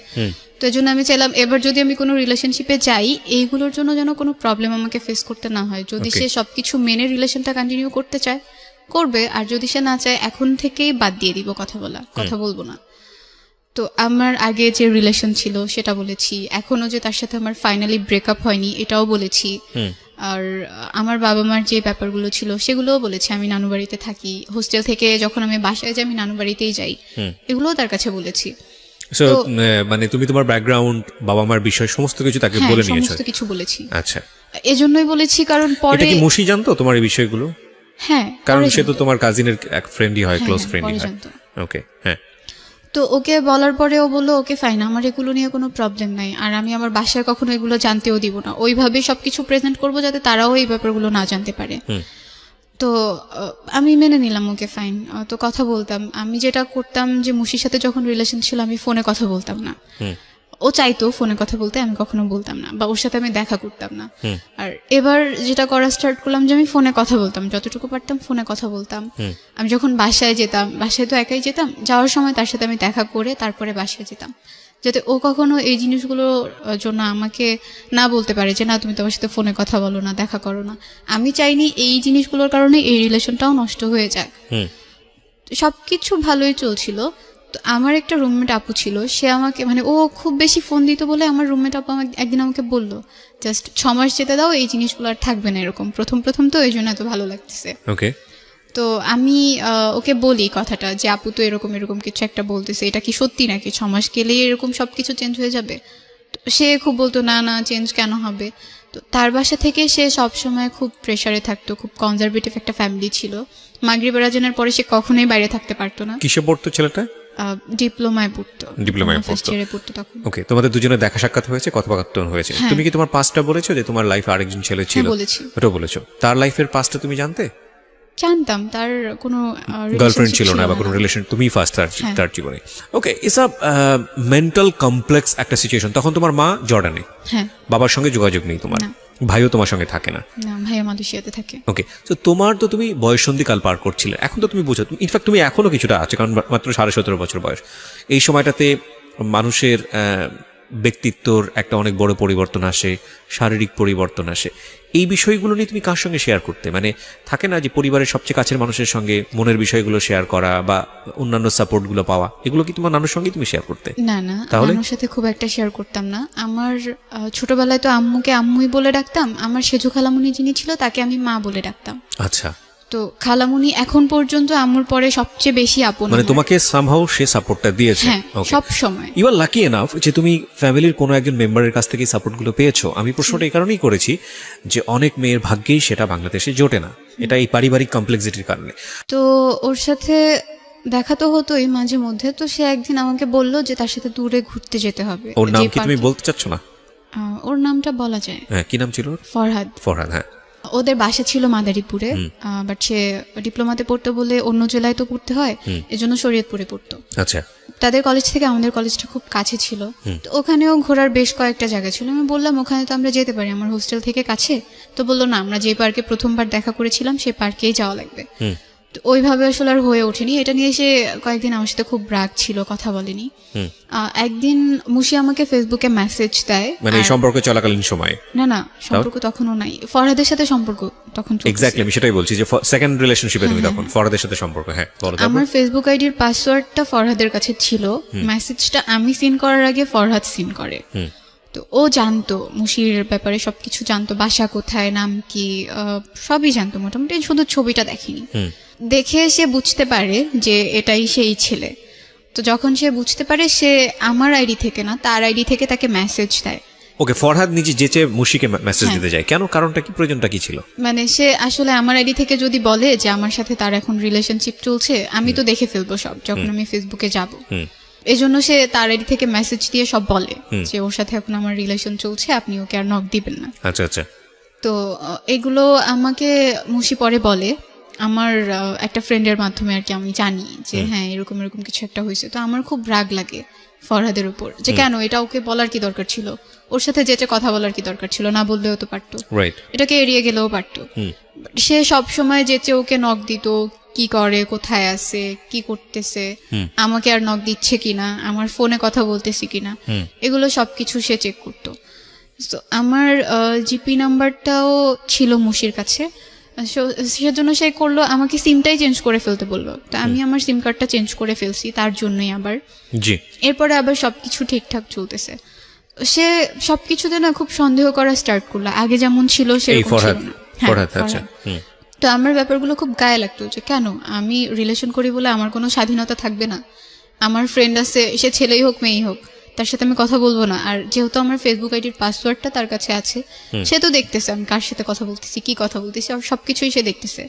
তো এই জন্য আমি চাইলাম এবার যদি আমি কোনো রিলেশনশিপে যাই এইগুলোর জন্য যেন কোনো প্রবলেম আমাকে ফেস করতে না হয়। যদি সে সবকিছু মেনে রিলেশনটা কন্টিনিউ করতে চায় করবে, আর যদি সে না চায় এখন থেকেই বাদ দিয়ে দিব কথা বলবো না। তো আমার আগে যে রিলেশন ছিল সেটা বলেছি, এখনো যে তার সাথে আমার ফাইনালি ব্রেকআপ হয়নি এটাও বলেছি। আর আমার বাবা মার যে ব্যাপারগুলো ছিল সেগুলোও বলেছি। আমি নানু বাড়িতে থাকি, হোস্টেল থেকে যখন আমি বাসায় যাই আমি নানু বাড়িতেই যাই, এগুলোও তার কাছে বলেছি। So, মানে তুমি তোমার ব্যাকগ্রাউন্ড, বাবা মার বিষয় সমস্ত কিছু তাকে হ্যাঁ, বলে নিয়েছো? সমস্ত কিছু বলেছি। আচ্ছা, এজন্যই বলেছি কারণ পরে এটা কি মুশি জানতো তোমার এই বিষয়গুলো? হ্যাঁ, কারণ পরে সে তো জানতো। তোমার কাজিনের এক ফ্রেন্ডই হয়, হ্যাঁ, ক্লোজ হ্যাঁ, ফ্রেন্ডই পরে হয়। জানতো। ওকে, হ্যাঁ। তো ওকে বলার পরে ও বললো ওকে ফাইন, আমার এগুলো নিয়ে কোনো প্রবলেম নাই, আর আমি আমার বাসায় কখনো এগুলো জানতেও দিব না, ওইভাবে সবকিছু প্রেজেন্ট করবো যাতে তারাও এই ব্যাপারগুলো না জানতে পারে। তো আমি মেনে নিলাম, ওকে ফাইন। তো কথা বলতাম, আমি যেটা করতাম যে মুশির সাথে যখন রিলেশন ছিল আমি ফোনে কথা বলতাম না। ও চাইতো ফোনে কথা বলতে, আমি কখনো বলতাম না, বা ওর সাথে আমি দেখা করতাম না। আর এবার যেটা করা স্টার্ট করলাম যে আমি ফোনে কথা বলতাম, যতটুকু পারতাম ফোনে কথা বলতাম। আমি যখন বাসায় যেতাম, বাসায় তো একাই যেতাম, যাওয়ার সময় তার সাথে আমি দেখা করে তারপরে বাসায় যেতাম, যাতে ও কখনো এই জিনিসগুলোর জন্য আমাকে না বলতে পারে যে না তুমি তোমার সাথে ফোনে কথা বলো না, দেখা করো না। আমি চাইনি এই জিনিসগুলোর কারণে এই রিলেশনটাও নষ্ট হয়ে যাক। সবকিছু ভালোই চলছিল। তো আমার একটা রুমমেট আপু ছিল, সে আমাকে মানে ও খুব বেশি ফোন দিত বলে আমার রুমমেট আপু একদিন আমাকে বললো জাস্ট 6 মাস যেতে দাও, এই জিনিসগুলো আর থাকবে না এরকম, প্রথম প্রথম তো এই জন্য এত ভালো লাগতেছে। ওকে, তো আমি ওকে বলি কথাটা যে আপু তো এরকম এরকম কিছু একটা বলতেছে, এটা কি সত্যি নাকি 6 মাস গেলেই এরকম সবকিছু চেঞ্জ হয়ে যাবে? তো সে খুব বলতো না না চেঞ্জ কেন হবে। তো তার বাসা থেকে সে সবসময় খুব প্রেসারে থাকতো, খুব কনজারভেটিভ একটা ফ্যামিলি ছিল। মাগরিব আজানের পরে সে কখনোই বাইরে থাকতে পারতো না। কিসে পড়তো ছেলেটা? ডিপ্লোমায় পড়তো, ডিপ্লোমায় ফার্স্ট পড়তো। ইয়ারে পড়তো তখন। ওকে, তোমাদের দুজনের দেখা সাক্ষাৎ হয়েছে, কথোপকথন হয়েছে। হ্যাঁ। তুমি কি তোমার পাস্টটা বলেছো যে তোমার লাইফে আরেকজন ছেলে ছিল? হ্যাঁ, বলেছি। ওটা বলেছো। তার লাইফের পাস্টটা তুমি জানতে? জানতাম, তার কোনো গার্লফ্রেন্ড relationship ছিল না বা কোনো রিলেশন, তুমি ফার্স্ট হ্যাঁ। তার জীবনে। ওকে, ইটস আ মেন্টাল কমপ্লেক্স একটা সিচুয়েশন। তখন তোমার মা জর্ডানে, হ্যাঁ। বাবার সঙ্গে যোগাযোগ নেই তোমার, না। ভাইও তোমার সঙ্গে থাকে না। না, ভাইয়া মালয়েশিয়াতে থাকে। ওকে, তো তোমার তো তুমি বয়ঃসন্ধিকাল পার করছিলে, এখন তো তুমি বুঝো, ইনফ্যাক্ট তুমি এখনো কিছুটা আছে, কারণ মাত্র 17.5 বছর বয়স। এই সময়টাতে মানুষের ব্যক্তিত্বর একটা অনেক বড় পরিবর্তন আসে, শারীরিক পরিবর্তন আসে। এই বিষয়গুলো নিয়ে তুমি কার সঙ্গে শেয়ার করতে? মানে থাকে না যে পরিবারের সবচেয়ে কাছের মানুষের সঙ্গে মনের বিষয়গুলো শেয়ার করা বা অন্যান্য সাপোর্টগুলো পাওয়া, এগুলো কি তোমার নানুর সঙ্গেই তুমি শেয়ার করতে? না না, তাহলে? নানুর সাথে খুব একটা শেয়ার করতাম না। আমার ছোটবেলায় তো আম্মুকে আম্মুই বলে ডাকতাম, আমার সেজু খালামুনি যিনি ছিল তাকে আমি মা বলে ডাকতাম। আচ্ছা, তো খালামুনি এখন পর্যন্ত আম্মুর পরে সবচেয়ে বেশি আপন মানে আমার। তোমাকে সামহাউ সে সাপোর্টটা দিয়েছে। হ্যাঁ, সব সময়। ইউ আর লাকি এনাফ যে তুমি ফ্যামিলির কোনো একজন মেম্বারের কাছ থেকে সাপোর্টগুলো পেয়েছো। আমি প্রশ্নটা এই কারণেই করেছি যে অনেক মেয়ের ভাগ্যেই সেটা বাংলাদেশে জোটে না, এটা এই পারিবারিক কমপ্লেক্সিটির কারণে। তো ওর সাথে দেখা তো হতোই মাঝে মধ্যে। তো সে একদিন আমাকে বলল যে তার সাথে দূরে ঘুরতে যেতে হবে। ওর নাম যে কি তুমি park-এ। বলতে চাচ্ছ না? ওর নামটা বলা যায়। হ্যাঁ, কি নাম ছিল ওর? ফরহাদ। ফরহাদ, হ্যাঁ। ওদের বাসা ছিল মাদারীপুরে, বাট সে ডিপ্লোমাতে পড়তো বলে অন্য জেলায় তো পড়তে হয়, এজন্য শরীয়তপুরে পড়তো। আচ্ছা, তাদের কলেজ থেকে আমাদের কলেজটা খুব কাছে ছিল। তো ওখানেও ঘোরার বেশ কয়েকটা জায়গা ছিল। আমি বললাম ওখানে তো আমরা যেতে পারি, আমার হোস্টেল থেকে কাছে। তো বললো না, আমরা যে পার্কে প্রথমবার দেখা করেছিলাম সেই পার্কেই যাওয়া লাগবে। তো ওইভাবে আসলে আর হয়ে ওঠেনি। এটা নিয়ে সে কয়েকদিন আমার সাথে খুব রাগ ছিল, কথা বলেনি। একদিন মুশি আমাকে ফেসবুকে মেসেজ দেয়, মানে এই সম্পর্ক চলাকালীন সময়? না না, সম্পর্ক তখনও নাই, ফরহাদের সাথে সম্পর্ক তখন চলছে। এক্স্যাক্টলি, আমি সেটাই বলছি যে সেকেন্ড রিলেশনশিপে তুমি তখন ফরহাদের সাথে সম্পর্ক। হ্যাঁ, বলো। তারপর? আমার ফেসবুক আইডির পাসওয়ার্ডটা ফরহাদের কাছে ছিল, মেসেজটা আমি সিন করার আগে ফরহাদ সিন করে। তো ও জানতো মুশির ব্যাপারে সবকিছু জানতো, বাসা কোথায়, নাম কি, সবই জানতো মোটামুটি, শুধু ছবিটা দেখেনি। দেখে সে বুঝতে পারে যে এটাই সেই ছেলে। তো যখন সে বুঝতে পারে, সে আমার আইডি থেকে না তার আইডি থেকে তাকে মেসেজ দেয়। ওকে, ফরহাদ নিজে যেচে মুশিকে মেসেজ দিতে যায় কেন? কারণটা কি, প্রয়োজনটা কি ছিল? মানে সে আসলে আমার আইডি থেকে যদি বলে যে আমার সাথে তার এখন রিলেশনশিপ চলছে, আমি তো দেখে ফেলবো সব যখন আমি ফেসবুকে যাব। এই জন্য সে তার আইডি থেকে মেসেজ দিয়ে সব বলে যে ওর সাথে এখন আমার রিলেশন চলছে, আপনি ওকে আর নক দিবেন না। আচ্ছা আচ্ছা। তো এগুলো আমাকে মুশি পরে বলে, আমার একটা ফ্রেন্ডের মাধ্যমে আর কি আমি জানি যে হ্যাঁ এরকম এরকম কিছু একটা হয়েছে। তো আমার খুব রাগ লাগে ফরহাদের উপর যে কেন এটা ওকে বলার কি দরকার ছিল, ওর সাথে যেচে কথা বলার কি দরকার ছিল, না বললেও তো পারতো, রাইট, এটাকে এড়িয়ে গেলেও পারতো। সে সব সময় যেচে ওকে নক দিত, কি করে, কোথায় আছে, কি করতেছে, আমাকে আর নক দিচ্ছে কিনা, আমার ফোনে কথা বলতেছি কিনা, এগুলো সবকিছু সে চেক করতো। তো আমার জিপি নাম্বারটাও ছিল মুশির কাছে, সেজন্য সে করলো আমাকে সিমটাই চেঞ্জ করে ফেলতে বললো। তো আমি আমার সিম কার্ডটা চেঞ্জ করে ফেলছি তার জন্যই আবার। জি। এরপরে আবার সবকিছু ঠিকঠাক চলতেছে। সে সবকিছুতে না খুব সন্দেহ করা স্টার্ট করলো, আগে যেমন ছিল এই সেরকম ছিল ফরহাদ না। হ্যাঁ, ফরহাদ আচ্ছা ফরহাদ। তো আমার ব্যাপারগুলো খুব গায়ে লাগতো যে কেন আমি রিলেশন করি বলে আমার কোনো স্বাধীনতা থাকবে না? আমার ফ্রেন্ড আছে, সে ছেলেই হোক মেয়েই হোক, তার সাথে আমি কথা বলবো না? আর যেহেতু আমার ফেসবুক আইডির পাসওয়ার্ডটা তার কাছে আছে, সে তো দেখতেছে আমি কার সাথে কথা বলতেছি, কি কথা বলতেছি, আর সবকিছুই সে দেখতেছে।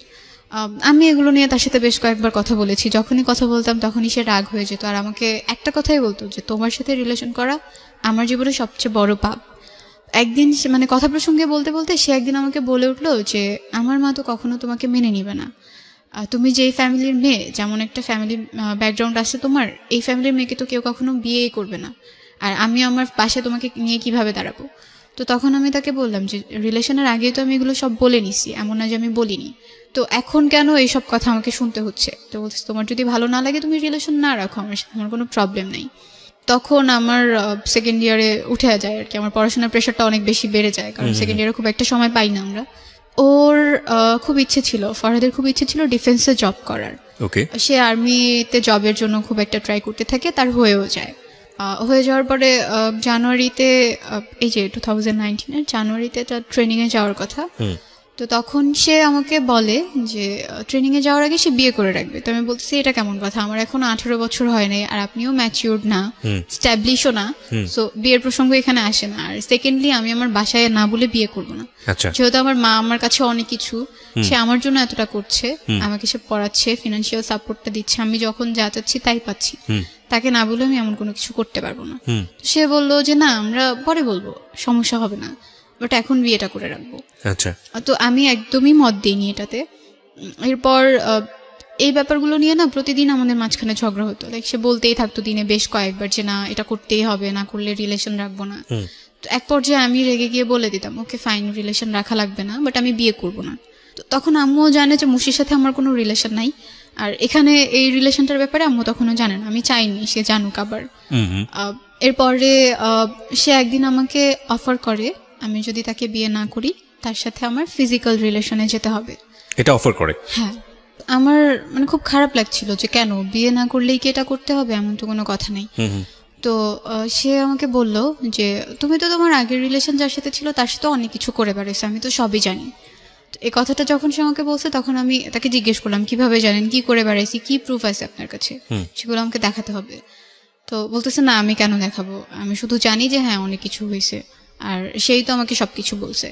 আমি এগুলো নিয়ে তার সাথে বেশ কয়েকবার কথা বলেছি। যখনই কথা বলতাম তখনই সে রাগ হয়ে যেত, আর আমাকে একটা কথাই বলতো যে তোমার সাথে রিলেশন করা আমার জীবনে সবচেয়ে বড় পাপ। একদিন মানে কথা প্রসঙ্গে বলতে বলতে সে একদিন আমাকে বলে উঠলো যে আমার মা তো কখনো তোমাকে মেনে নিবে না। তুমি যেই ফ্যামিলির মেয়ে, যেমন একটা ফ্যামিলি ব্যাকগ্রাউন্ড আছে তোমার, এই ফ্যামিলির মেয়েকে তো কেউ কখনো বিয়েই করবে না। আর আমি আমার পাশে তোমাকে নিয়ে কিভাবে দাঁড়াবো? তো তখন আমি তাকে বললাম যে রিলেশনের আগেই তো আমি এগুলো সব বলে নিছি, এমন না যে আমি বলিনি। তো এখন কেন এইসব কথা আমাকে শুনতে হচ্ছে? তো বলছে তোমার যদি ভালো না লাগে তুমি রিলেশন না রাখো আমার সাথে, আমার কোনো প্রবলেম নেই। তখন আমার সেকেন্ড ইয়ারে উঠে যায় আর কি, আমার পড়াশোনার প্রেশারটা অনেক বেশি বেড়ে যায়, কারণ সেকেন্ড ইয়ারে খুব একটা সময় পাই না আমরা। ওর খুব ইচ্ছে ছিল, ফরহাদের খুব ইচ্ছে ছিল ডিফেন্সে জব করার। ওকে। সে আর্মিতে জবের জন্য খুব একটা ট্রাই করতে থাকে, তার হয়েও যায়। হয়ে যাওয়ার পরে জানুয়ারিতে, এই যে 2019-এর জানুয়ারিতে তার ট্রেনিংয়ে যাওয়ার কথা। তো তখন সে আমাকে বলে যে ট্রেনিংয়ে যাওয়ার আগে সে বিয়ে করে রাখবে। তো আমি বলতেছি এটা কেমন কথা, আমার এখনো 18 বছর হয় নাই, আর আপনিও ম্যাচিউরড না, স্ট্যাবলিশও না, সো বিয়ের প্রসঙ্গ এখানে আসে না। আর সেকেন্ডলি আমি আমার বাসায় না বলে বিয়ে করব না, আচ্ছা। যেহেতু আমার মা আমার কাছে অনেক কিছু, সে আমার জন্য এতটা করছে, আমাকে সে পড়াচ্ছে, ফিনান্সিয়াল সাপোর্টটা দিচ্ছে, আমি যখন যা চাচ্ছি তাই পাচ্ছি, তাকে না বলে আমি এমন কোনো কিছু করতে পারবো না। সে বললো যে না আমরা পরে বলবো, সমস্যা হবে না, বাট এখন বিয়েটা করে রাখবো। আচ্ছা। তো আমি একদমই মত দিইনি এটাতে। এরপর এই ব্যাপারগুলো নিয়ে না প্রতিদিন আমাদের মাঝখানে ঝগড়া হতো, লাইক সে বলতেই থাকতো দিনে বেশ কয়েকবার যে না এটা করতেই হবে, না করলে রিলেশন রাখবো না। তো এক পর্যায়ে আমি রেগে গিয়ে বলে দিতাম ওকে ফাইন, রিলেশন রাখা লাগবে না, বাট আমি বিয়ে করবো না। তো তখন আম্মুও জানে যে মুশির সাথে আমার কোনো রিলেশন নাই, আর এখানে এই রিলেশনটার ব্যাপারে আম্মু তখনও জানে না, আমি চাইনি সে জানুক আবার। এরপরে সে একদিন আমাকে অফার করে আমি যদি তাকে বিয়ে না করি তার সাথে আমার ফিজিক্যাল রিলেশনে যেতে হবে। এটা অফার করে? হ্যাঁ। আমার মানে খুব খারাপ লাগছিল যে কেন বিয়ে না করলেই কি এটা করতে হবে, এমন তো কোনো কথা নেই। তো সে আমাকে বলল যে তুমি তো তোমার আগের রিলেশন যার সাথে ছিল তার সাথে অনেক কিছু করে বেড়েছো, আমি তো সবই জানি। তো এই কথাটা যখন সে আমাকে বলছে তখন আমি তাকে জিজ্ঞেস করলাম কিভাবে জানেন, কি করে বেড়াইছি, কি প্রুফ আছে আপনার কাছে, সেগুলো আমাকে দেখাতে হবে। তো বলতেছে না আমি কেন দেখাবো, আমি শুধু জানি যে হ্যাঁ অনেক কিছু হয়েছে, আর সেই তো আমাকে সবকিছু বলছে।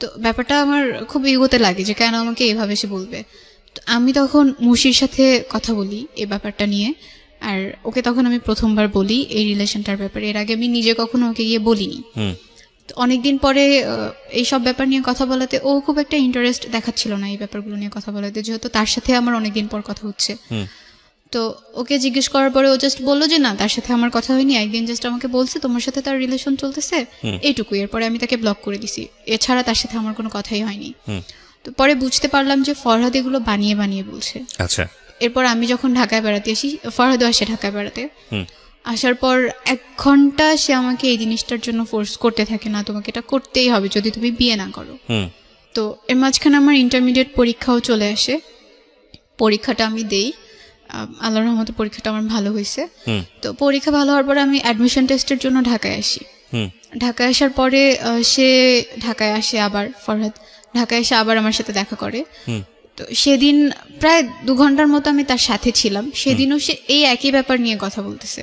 তো ব্যাপারটা আমার খুব ইগোতে লাগে যে কেন আমাকে এভাবে সে বলবে। তো আমি তখন মুশির সাথে কথা বলি এই ব্যাপারটা নিয়ে, আর ওকে তখন আমি প্রথমবার বলি এই রিলেশনটার ব্যাপারে, এর আগে আমি নিজে কখনো ওকে গিয়ে বলিনি। তো অনেকদিন পরে এইসব ব্যাপার নিয়ে কথা বলাতে ও খুব একটা ইন্টারেস্ট দেখাচ্ছিল না এই ব্যাপারগুলো নিয়ে কথা বলাতে, যেহেতু তার সাথে আমার অনেকদিন পর কথা হচ্ছে। তো ওকে জিজ্ঞেস করার পরে ও জাস্ট বললো যে না তার সাথে আমার কথা হয়নি, একদিন জাস্ট আমাকে বলছে তোমার সাথে তার রিলেশন চলতেছে, এইটুকুই। এরপরে আমি তাকে ব্লক করে দিছি, এছাড়া তার সাথে আমার কোনো কথাই হয়নি। তো পরে বুঝতে পারলাম যে ফরহাদ এগুলো বানিয়ে বানিয়ে বলছে। আচ্ছা। এরপর আমি যখন ঢাকায় বেড়াতে আসি, ফরহাদও আসে ঢাকায় বেড়াতে, আসার পর 1 ঘন্টা সে আমাকে এই জিনিসটার জন্য ফোর্স করতে থাকে না তোমাকে এটা করতেই হবে যদি তুমি বিয়ে না করো। তো এর মাঝখানে আমার ইন্টারমিডিয়েট পরীক্ষাও চলে আসে, পরীক্ষাটা আমি দেই, আল্লাহর রহমতে পরীক্ষাটা আমার ভালো হয়েছে। তো পরীক্ষা ভালো হওয়ার পরে আমি অ্যাডমিশন টেস্টের জন্য ঢাকায় আসি। ঢাকায় আসার পরে সে ঢাকায় আসে, আবার ফরহাদ ঢাকায় এসে আবার আমার সাথে দেখা করে। তো সেদিন প্রায় 2 ঘন্টার মতো আমি তার সাথে ছিলাম, সেদিনও সে এই একই ব্যাপার নিয়ে কথা বলতেছে।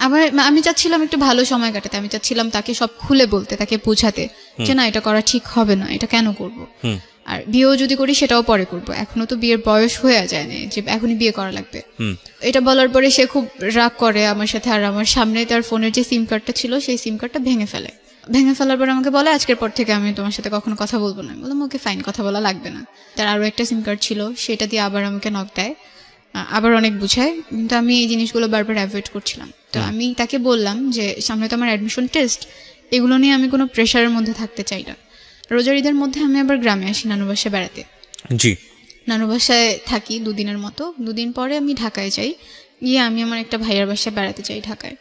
আবার আমি চাচ্ছিলাম একটু ভালো সময় কাটাতে, আমি চাচ্ছিলাম তাকে সব খুলে বলতে, তাকে বোঝাতে যে না এটা করা ঠিক হবে না, এটা কেন করব, আর বিয়েও যদি করি সেটাও পরে করব, এখনো তো বিয়ের বয়স হয়ে যায় না যে এখনই বিয়ে করা লাগবে। এটা বলার পরে সে খুব রাগ করে আমার সাথে, আর আমার সামনে তার ফোনের যে সিম কার্ডটা ছিল সেই সিম কার্ডটা ভেঙে ফেলার পর আমাকে বলে আজকের পর থেকে আমি তোমার সাথে কখনো কথা বলবো না। বললাম ওকে ফাইন, কথা বলা লাগবে না। তার আরও একটা সিম কার্ড ছিল, সেটা দিয়ে আবার আমাকে নক দেয়, আবার অনেক বুঝায়, কিন্তু আমি এই জিনিসগুলো বারবার অ্যাভয়েড করছিলাম। তো আমি তাকে বললাম যে সামনে তো আমার অ্যাডমিশন টেস্ট, এগুলো নিয়ে আমি কোনো প্রেশারের মধ্যে থাকতে চাই না। রোজার ঈদের মধ্যে আমি আবার গ্রামে আসি নানু বাসায় বেড়াতে। জি। নানু বাসায় থাকি 2 দিনের মতো, 2 দিন পরে আমি ঢাকায় যাই, গিয়ে আমি আমার একটা ভাইয়ার বাসায় বেড়াতে যাই ঢাকায়।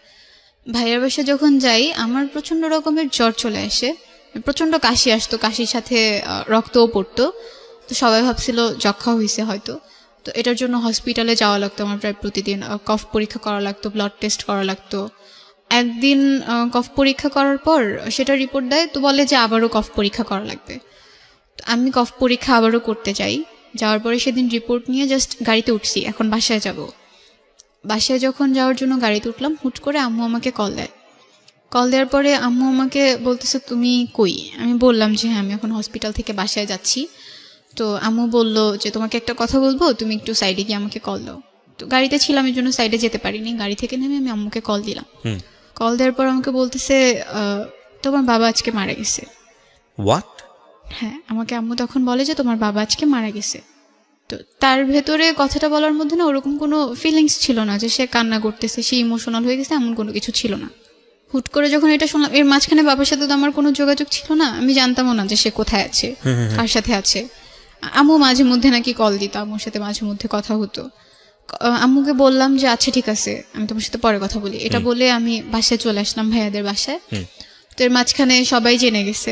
ভাইয়ার বাসায় যখন যাই আমার প্রচণ্ড রকমের জ্বর চলে আসে, প্রচণ্ড কাশি আসতো, কাশির সাথে রক্তও পড়তো। তো সবাই ভাবছিল যক্ষা হয়েছে হয়তো। তো এটার জন্য হসপিটালে যাওয়া লাগতো আমার প্রায় প্রতিদিন, কফ পরীক্ষা করা লাগতো, ব্লাড টেস্ট করা লাগতো, একদিন কফ পরীক্ষা করার পর সেটা রিপোর্ট দেয়, তো বলে যে আবারও কফ পরীক্ষা করা লাগবে। তো আমি কফ পরীক্ষা আবারও করতে যাই। যাওয়ার পরে সেদিন রিপোর্ট নিয়ে জাস্ট গাড়িতে উঠছি, এখন বাসায় যাব। বাসায় যখন যাওয়ার জন্য গাড়িতে উঠলাম, হুট করে আম্মু আমাকে কল দেয়। কল দেওয়ার পরে আম্মু আমাকে বলতেছে তুমি কই। আমি বললাম যে হ্যাঁ আমি এখন হসপিটাল থেকে বাসায় যাচ্ছি। তো আম্মু বলল যে তোমাকে একটা কথা বলবো, তুমি একটু সাইডে গিয়ে আমাকে কল দাও। তো গাড়িতে ছিলাম, এই জন্য সাইডে যেতে পারিনি। গাড়ি থেকে নেমে আমি আম্মুকে কল দিলাম। কল দেওয়ার পর আমাকে বলতেছে তোমার বাবা আজকে মারা গেছে। হোয়াট? হ্যাঁ, আমাকে আম্মু তখন বলে যে তোমার বাবা আজকে মারা গেছে। তো তার ভেতরে কথাটা বলার মধ্যে না ওরকম কোনো ফিলিংস ছিল না যে সে কান্না করতেছে, সে ইমোশনাল হয়ে গেছে, এমন কোনো কিছু ছিল না। হুট করে যখন এটা শুনলাম, এর মাঝখানে বাবার সাথে তো আমার কোনো যোগাযোগ ছিল না, আমি জানতামও না যে সে কোথায় আছে, কার সাথে আছে। আম্মু মাঝে মধ্যে নাকি কল দিত, আম্মুর সাথে মাঝে মধ্যে কথা হতো। আম্মুকে বললাম যে আচ্ছা ঠিক আছে, আমি তোমার সাথে পরে কথা বলি, এটা বলে আমি বাসায় চলে আসলাম, ভাইয়াদের বাসায়। তো এর মাঝখানে সবাই জেনে গেছে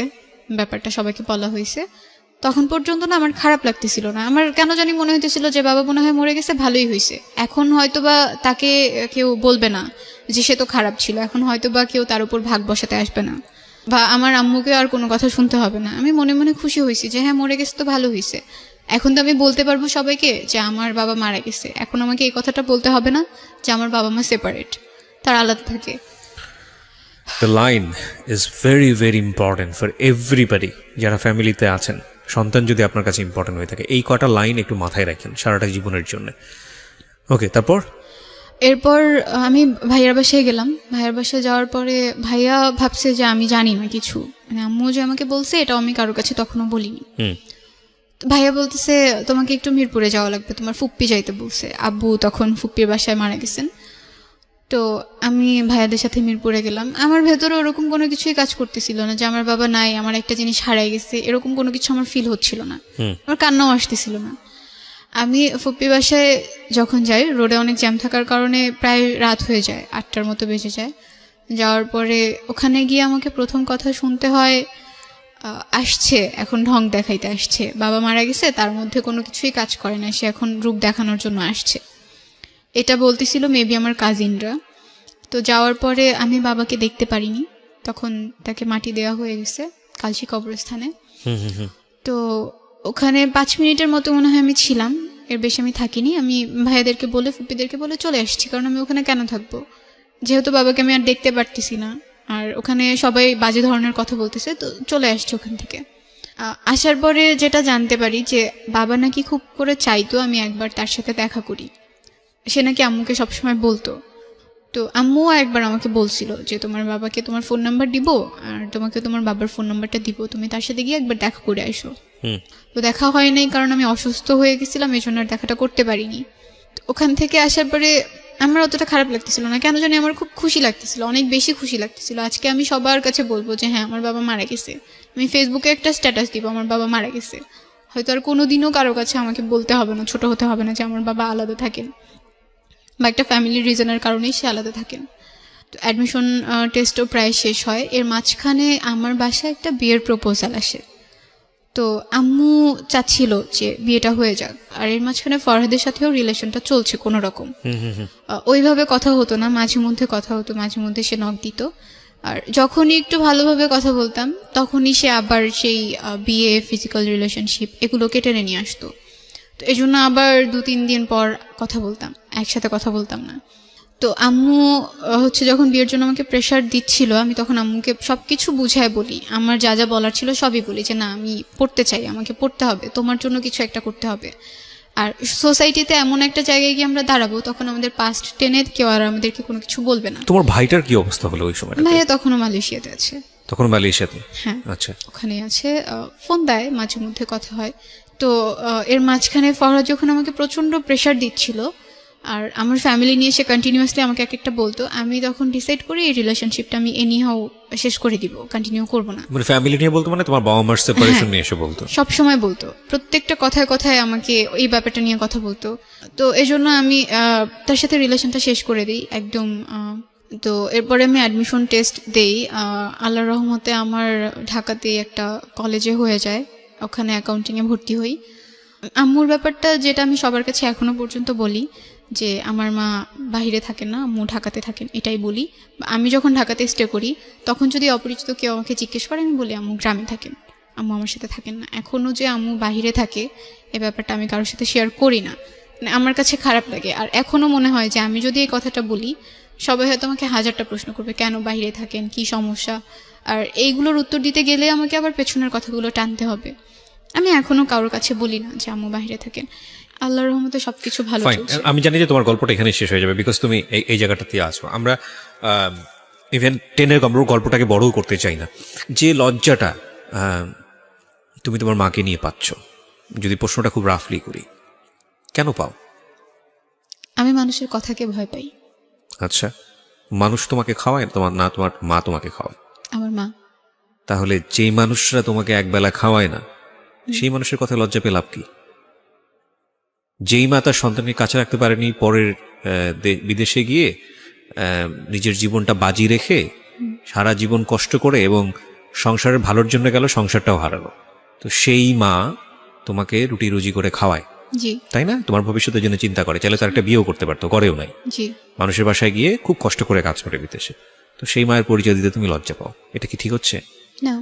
ব্যাপারটা, সবাইকে বলা হয়েছে। তখন পর্যন্ত না আমার খারাপ লাগতেছিল না, আমার কেন জানি মনে হইতেছিল যে বাবা মনে হয় মরে গেছে, ভালোই হয়েছে। এখন হয়তো বা তাকে কেউ বলবে না যে সে তো খারাপ ছিল, এখন হয়তো বা কেউ তার উপর ভাগ বসাতে আসবে না, বা আমার আম্মুকে আর কোনো কথা শুনতে হবে না। আমি মনে মনে খুশি হয়েছি যে হ্যাঁ মরে গেছে তো ভালো হয়েছে। এখন তো আমি বলতে পারবো সবাইকে যে আমার বাবা মারা গেছে। এখন আমাকে এই কথাটা বলতে হবে না যে আমার বাবা মা সেপারেট, তার আলাদা থাকে। The line is very very important for everybody. যারা ফ্যামিলিতে আছেন, সন্তান যদি আপনার কাছে ইম্পর্টেন্ট হয়ে থাকে, এই কটা লাইন একটু মাথায় রাখেন সারাটা জীবনের জন্য। ওকে, তারপর? এরপর আমি ভাইয়ার বাসায় গেলাম। ভাইয়ার বাসায় যাওয়ার পরে ভাইয়া ভাবছে যে আমি জানি না কিছু, মানে আম্মু যে আমাকে বলছে এটাও আমি কারোর কাছে তখনও বলিনি। তো ভাইয়া বলতেছে তোমাকে একটু মিরপুরে যাওয়া লাগবে, তোমার ফুপ্পি যাইতে বলছে। আব্বু তখন ফুপ্পির বাসায় মারা গেছেন। তো আমি ভাইয়াদের সাথে মিরপুরে গেলাম। আমার ভেতরে ওরকম কোনো কিছুই কাজ করতেছিল না যে আমার বাবা নাই, আমার একটা জিনিস হারাই গেছে, এরকম কোনো কিছু আমার ফিল হচ্ছিল না, আমার কান্নাও আসতেছিল না। আমি ফুপ্পি বাসায় যখন যাই, রোডে অনেক জ্যাম থাকার কারণে প্রায় রাত হয়ে যায়, 8টার মতো বেজে যায়। যাওয়ার পরে ওখানে গিয়ে আমাকে প্রথম কথা শুনতে হয় আসছে এখন ঢং দেখাইতে আসছে, বাবা মারা গেছে, তার মধ্যে কোনো কিছুই কাজ করে না, সে এখন রূপ দেখানোর জন্য আসছে, এটা বলতেছিল মেবি আমার কাজিনরা। তো যাওয়ার পরে আমি বাবাকে দেখতে পারিনি, তখন তাকে মাটি দেওয়া হয়ে গেছে কালশি কবরস্থানে। তো ওখানে 5 মিনিটের মতো মনে হয় আমি ছিলাম, এর বেশি আমি থাকিনি। আমি ভাইয়াদেরকে বলে, ফুপ্পিদেরকে বলে চলে আসছি, কারণ আমি ওখানে কেন থাকবো, যেহেতু বাবাকে আমি আর দেখতে পারতেছি না, আর ওখানে সবাই বাজে ধরনের কথা বলতেছে, তো চলে আসছি ওখান থেকে। আসার পরে যেটা জানতে পারি যে বাবা নাকি খুব করে চাইতো আমি একবার তার সাথে দেখা করি, সে নাকি আম্মুকে সবসময় বলতো। তো আম্মুও একবার আমাকে বলছিল যে তোমার বাবাকে তোমার ফোন নাম্বার দিব, আর তোমাকে তোমার বাবার ফোন নাম্বারটা দিব, তুমি তার সাথে গিয়ে একবার দেখা করে আসো। তো দেখা হয় নাই, কারণ আমি অসুস্থ হয়ে গেছিলাম, এই জন্য আর দেখাটা করতে পারিনি। ওখান থেকে আসার পরে আমার অতটা খারাপ লাগতেছিল না, কেন জানি আমার খুব খুশি লাগতেছিল, অনেক বেশি খুশি লাগতেছিল। আজকে আমি সবার কাছে বলবো যে হ্যাঁ আমার বাবা মারা গেছে, আমি ফেসবুকে একটা স্ট্যাটাস দিব আমার বাবা মারা গেছে। হয়তো আর কোনোদিনও কারো কাছে আমাকে বলতে হবে না, ছোট হতে হবে না যে আমার বাবা আলাদা থাকেন, বা একটা ফ্যামিলির রিজনের কারণেই সে আলাদা থাকেন। তো অ্যাডমিশন টেস্টও প্রায় শেষ হয়, এর মাঝখানে আমার বাসায় একটা বিয়ের প্রপোজাল আসে। তো আম্মু চাচ্ছিল যে বিয়েটা হয়ে যাক, আর এর মাঝখানে ফরহাদের সাথেও রিলেশনটা চলছে কোনো রকম। ওইভাবে কথা হতো না, মাঝে মধ্যে কথা হতো, মাঝে মধ্যে সে নক দিত, আর যখনই একটু ভালোভাবে কথা বলতাম তখনই সে আবার সেই বিয়ে, ফিজিক্যাল রিলেশনশিপ এগুলোকে টেনে নিয়ে আসতো। তো এই জন্য আবার 2-3 দিন পর কথা বলতাম, একসাথে কথা বলতাম না। তো আম্মু হচ্ছে যখন বিয়ের জন্য আমাকে প্রেশার দিচ্ছিল, আমি তখন আম্মুকে সব কিছু বুঝায় বলি, আমার যা যা বলার ছিল সবই বলি, যে না আমি পড়তে চাই, আমাকে পড়তে হবে, তোমার জন্য কিছু একটা করতে হবে। আর সোসাইটিতে এমন একটা জায়গায় গিয়ে আমরা দাঁড়াবো, তখন আমাদের পাস্ট টেনে কেউ আর আমাদেরকে কোনো কিছু বলবে না। তোমার ভাইটার কি অবস্থা হলো ওই সময়? ভাইয়া তখনও মালয়েশিয়াতে আছে। তখন মালয়েশিয়াতে? হ্যাঁ, আচ্ছা, ওখানে আছে, ফোন দেয়, মাঝে মধ্যে কথা হয়। তো এর মাঝখানে ফরহাদ যখন আমাকে প্রচণ্ড প্রেশার দিচ্ছিল, আর আমার ফ্যামিলি নিয়ে সে কন্টিনিউয়াসলি আমাকে এক একটা বলতো, আমি তখন ডিসাইড করি এই রিলেশনশিপটা আমি এনিহাও শেষ করে দিব, কন্টিনিউ করব না। মানে ফ্যামিলি নিয়ে বলতো, মানে তোমার বাবা মার সেপারেশন নিয়ে এসে বলতো? সব সময় বলতো, প্রত্যেকটা কথায় কথায় আমাকে এই ব্যাপারটা নিয়ে কথা বলতো। তো এই জন্য আমি তার সাথে রিলেশনটা শেষ করে দিই একদম। তো এরপরে আমি অ্যাডমিশন টেস্ট দেই, আল্লাহর রহমতে আমার ঢাকাতে একটা কলেজে হয়ে যায়, ওখানে অ্যাকাউন্টিংয়ে ভর্তি হই। আম্মুর ব্যাপারটা যেটা আমি সবার কাছে এখনো পর্যন্ত বলি যে আমার মা বাইরে থাকেন না, আম্মু ঢাকাতে থাকেন, এটাই বলি। বা আমি যখন ঢাকাতে স্টে করি তখন যদি অপরিচিত কেউ আমাকে জিজ্ঞেস করে আমি বলি আম্মু গ্রামে থাকেন, আম্মু আমার সাথে থাকেন না। এখনও যে আম্মু বাইরে থাকে এ ব্যাপারটা আমি কারোর সাথে শেয়ার করি না, মানে আমার কাছে খারাপ লাগে। আর এখনও মনে হয় যে আমি যদি এই কথাটা বলি সবাই হয়তো আমাকে হাজারটা প্রশ্ন করবে, কেন বাইরে থাকেন, কি সমস্যা। আর এইগুলোর উত্তর দিতে গেলে আমাকে আবার পেছনের কথাগুলো টানতে হবে। আমি এখনো কারোর কাছে বলি না যে আম্মু বাইরে থাকেন। আল্লাহর রহমতে সবকিছু ভালো ফাইন, চলছে। আমি জানি যে তোমার গল্পটা এখানে শেষ হয়ে যাবে, বিকজ তুমি এই জায়গাটাতে আছো। আমরা ইভেন টেনের গল্পটাকে বড়ও করতে চাই না। যে লজ্জাটা তুমি তোমার মাকে নিয়ে পাচ্ছ, যদি প্রশ্নটা খুব রাফলি করি, কেন পাও? আমি মানুষের কথাকে ভয় পাই। আচ্ছা, মানুষ তোমাকে খাওয়ায় তোমার না, তোমার মা তোমাকে খাওয়ায়? আমার মা। তাহলে যেই মানুষরা তোমাকে একবেলা খাওয়ায় না, সেই মানুষের কথা লজ্জা পেয়ে লাভ কি? যেই মা তার সন্তানকে কাছে রাখতে পারেনি, পরের বিদেশে গিয়ে নিজের জীবনটা বাজি রেখে সারা জীবন কষ্ট করে এবং সংসারের ভালোর জন্য গেল, সংসারটাও হারালো, তো সেই মা তোমাকে রুটি রুজি করে খাওয়ায়, জি তাই না? তোমার ভবিষ্যতের জন্য চিন্তা করে, চাইলে তার একটা বিয়েও করতে পারতো, করেও নাই। জি। মানুষের বাসায় গিয়ে খুব কষ্ট করে কাজ করে বিদেশে, তো সেই মায়ের পরিচয় দিতে তুমি লজ্জা পাও, এটা কি ঠিক হচ্ছে?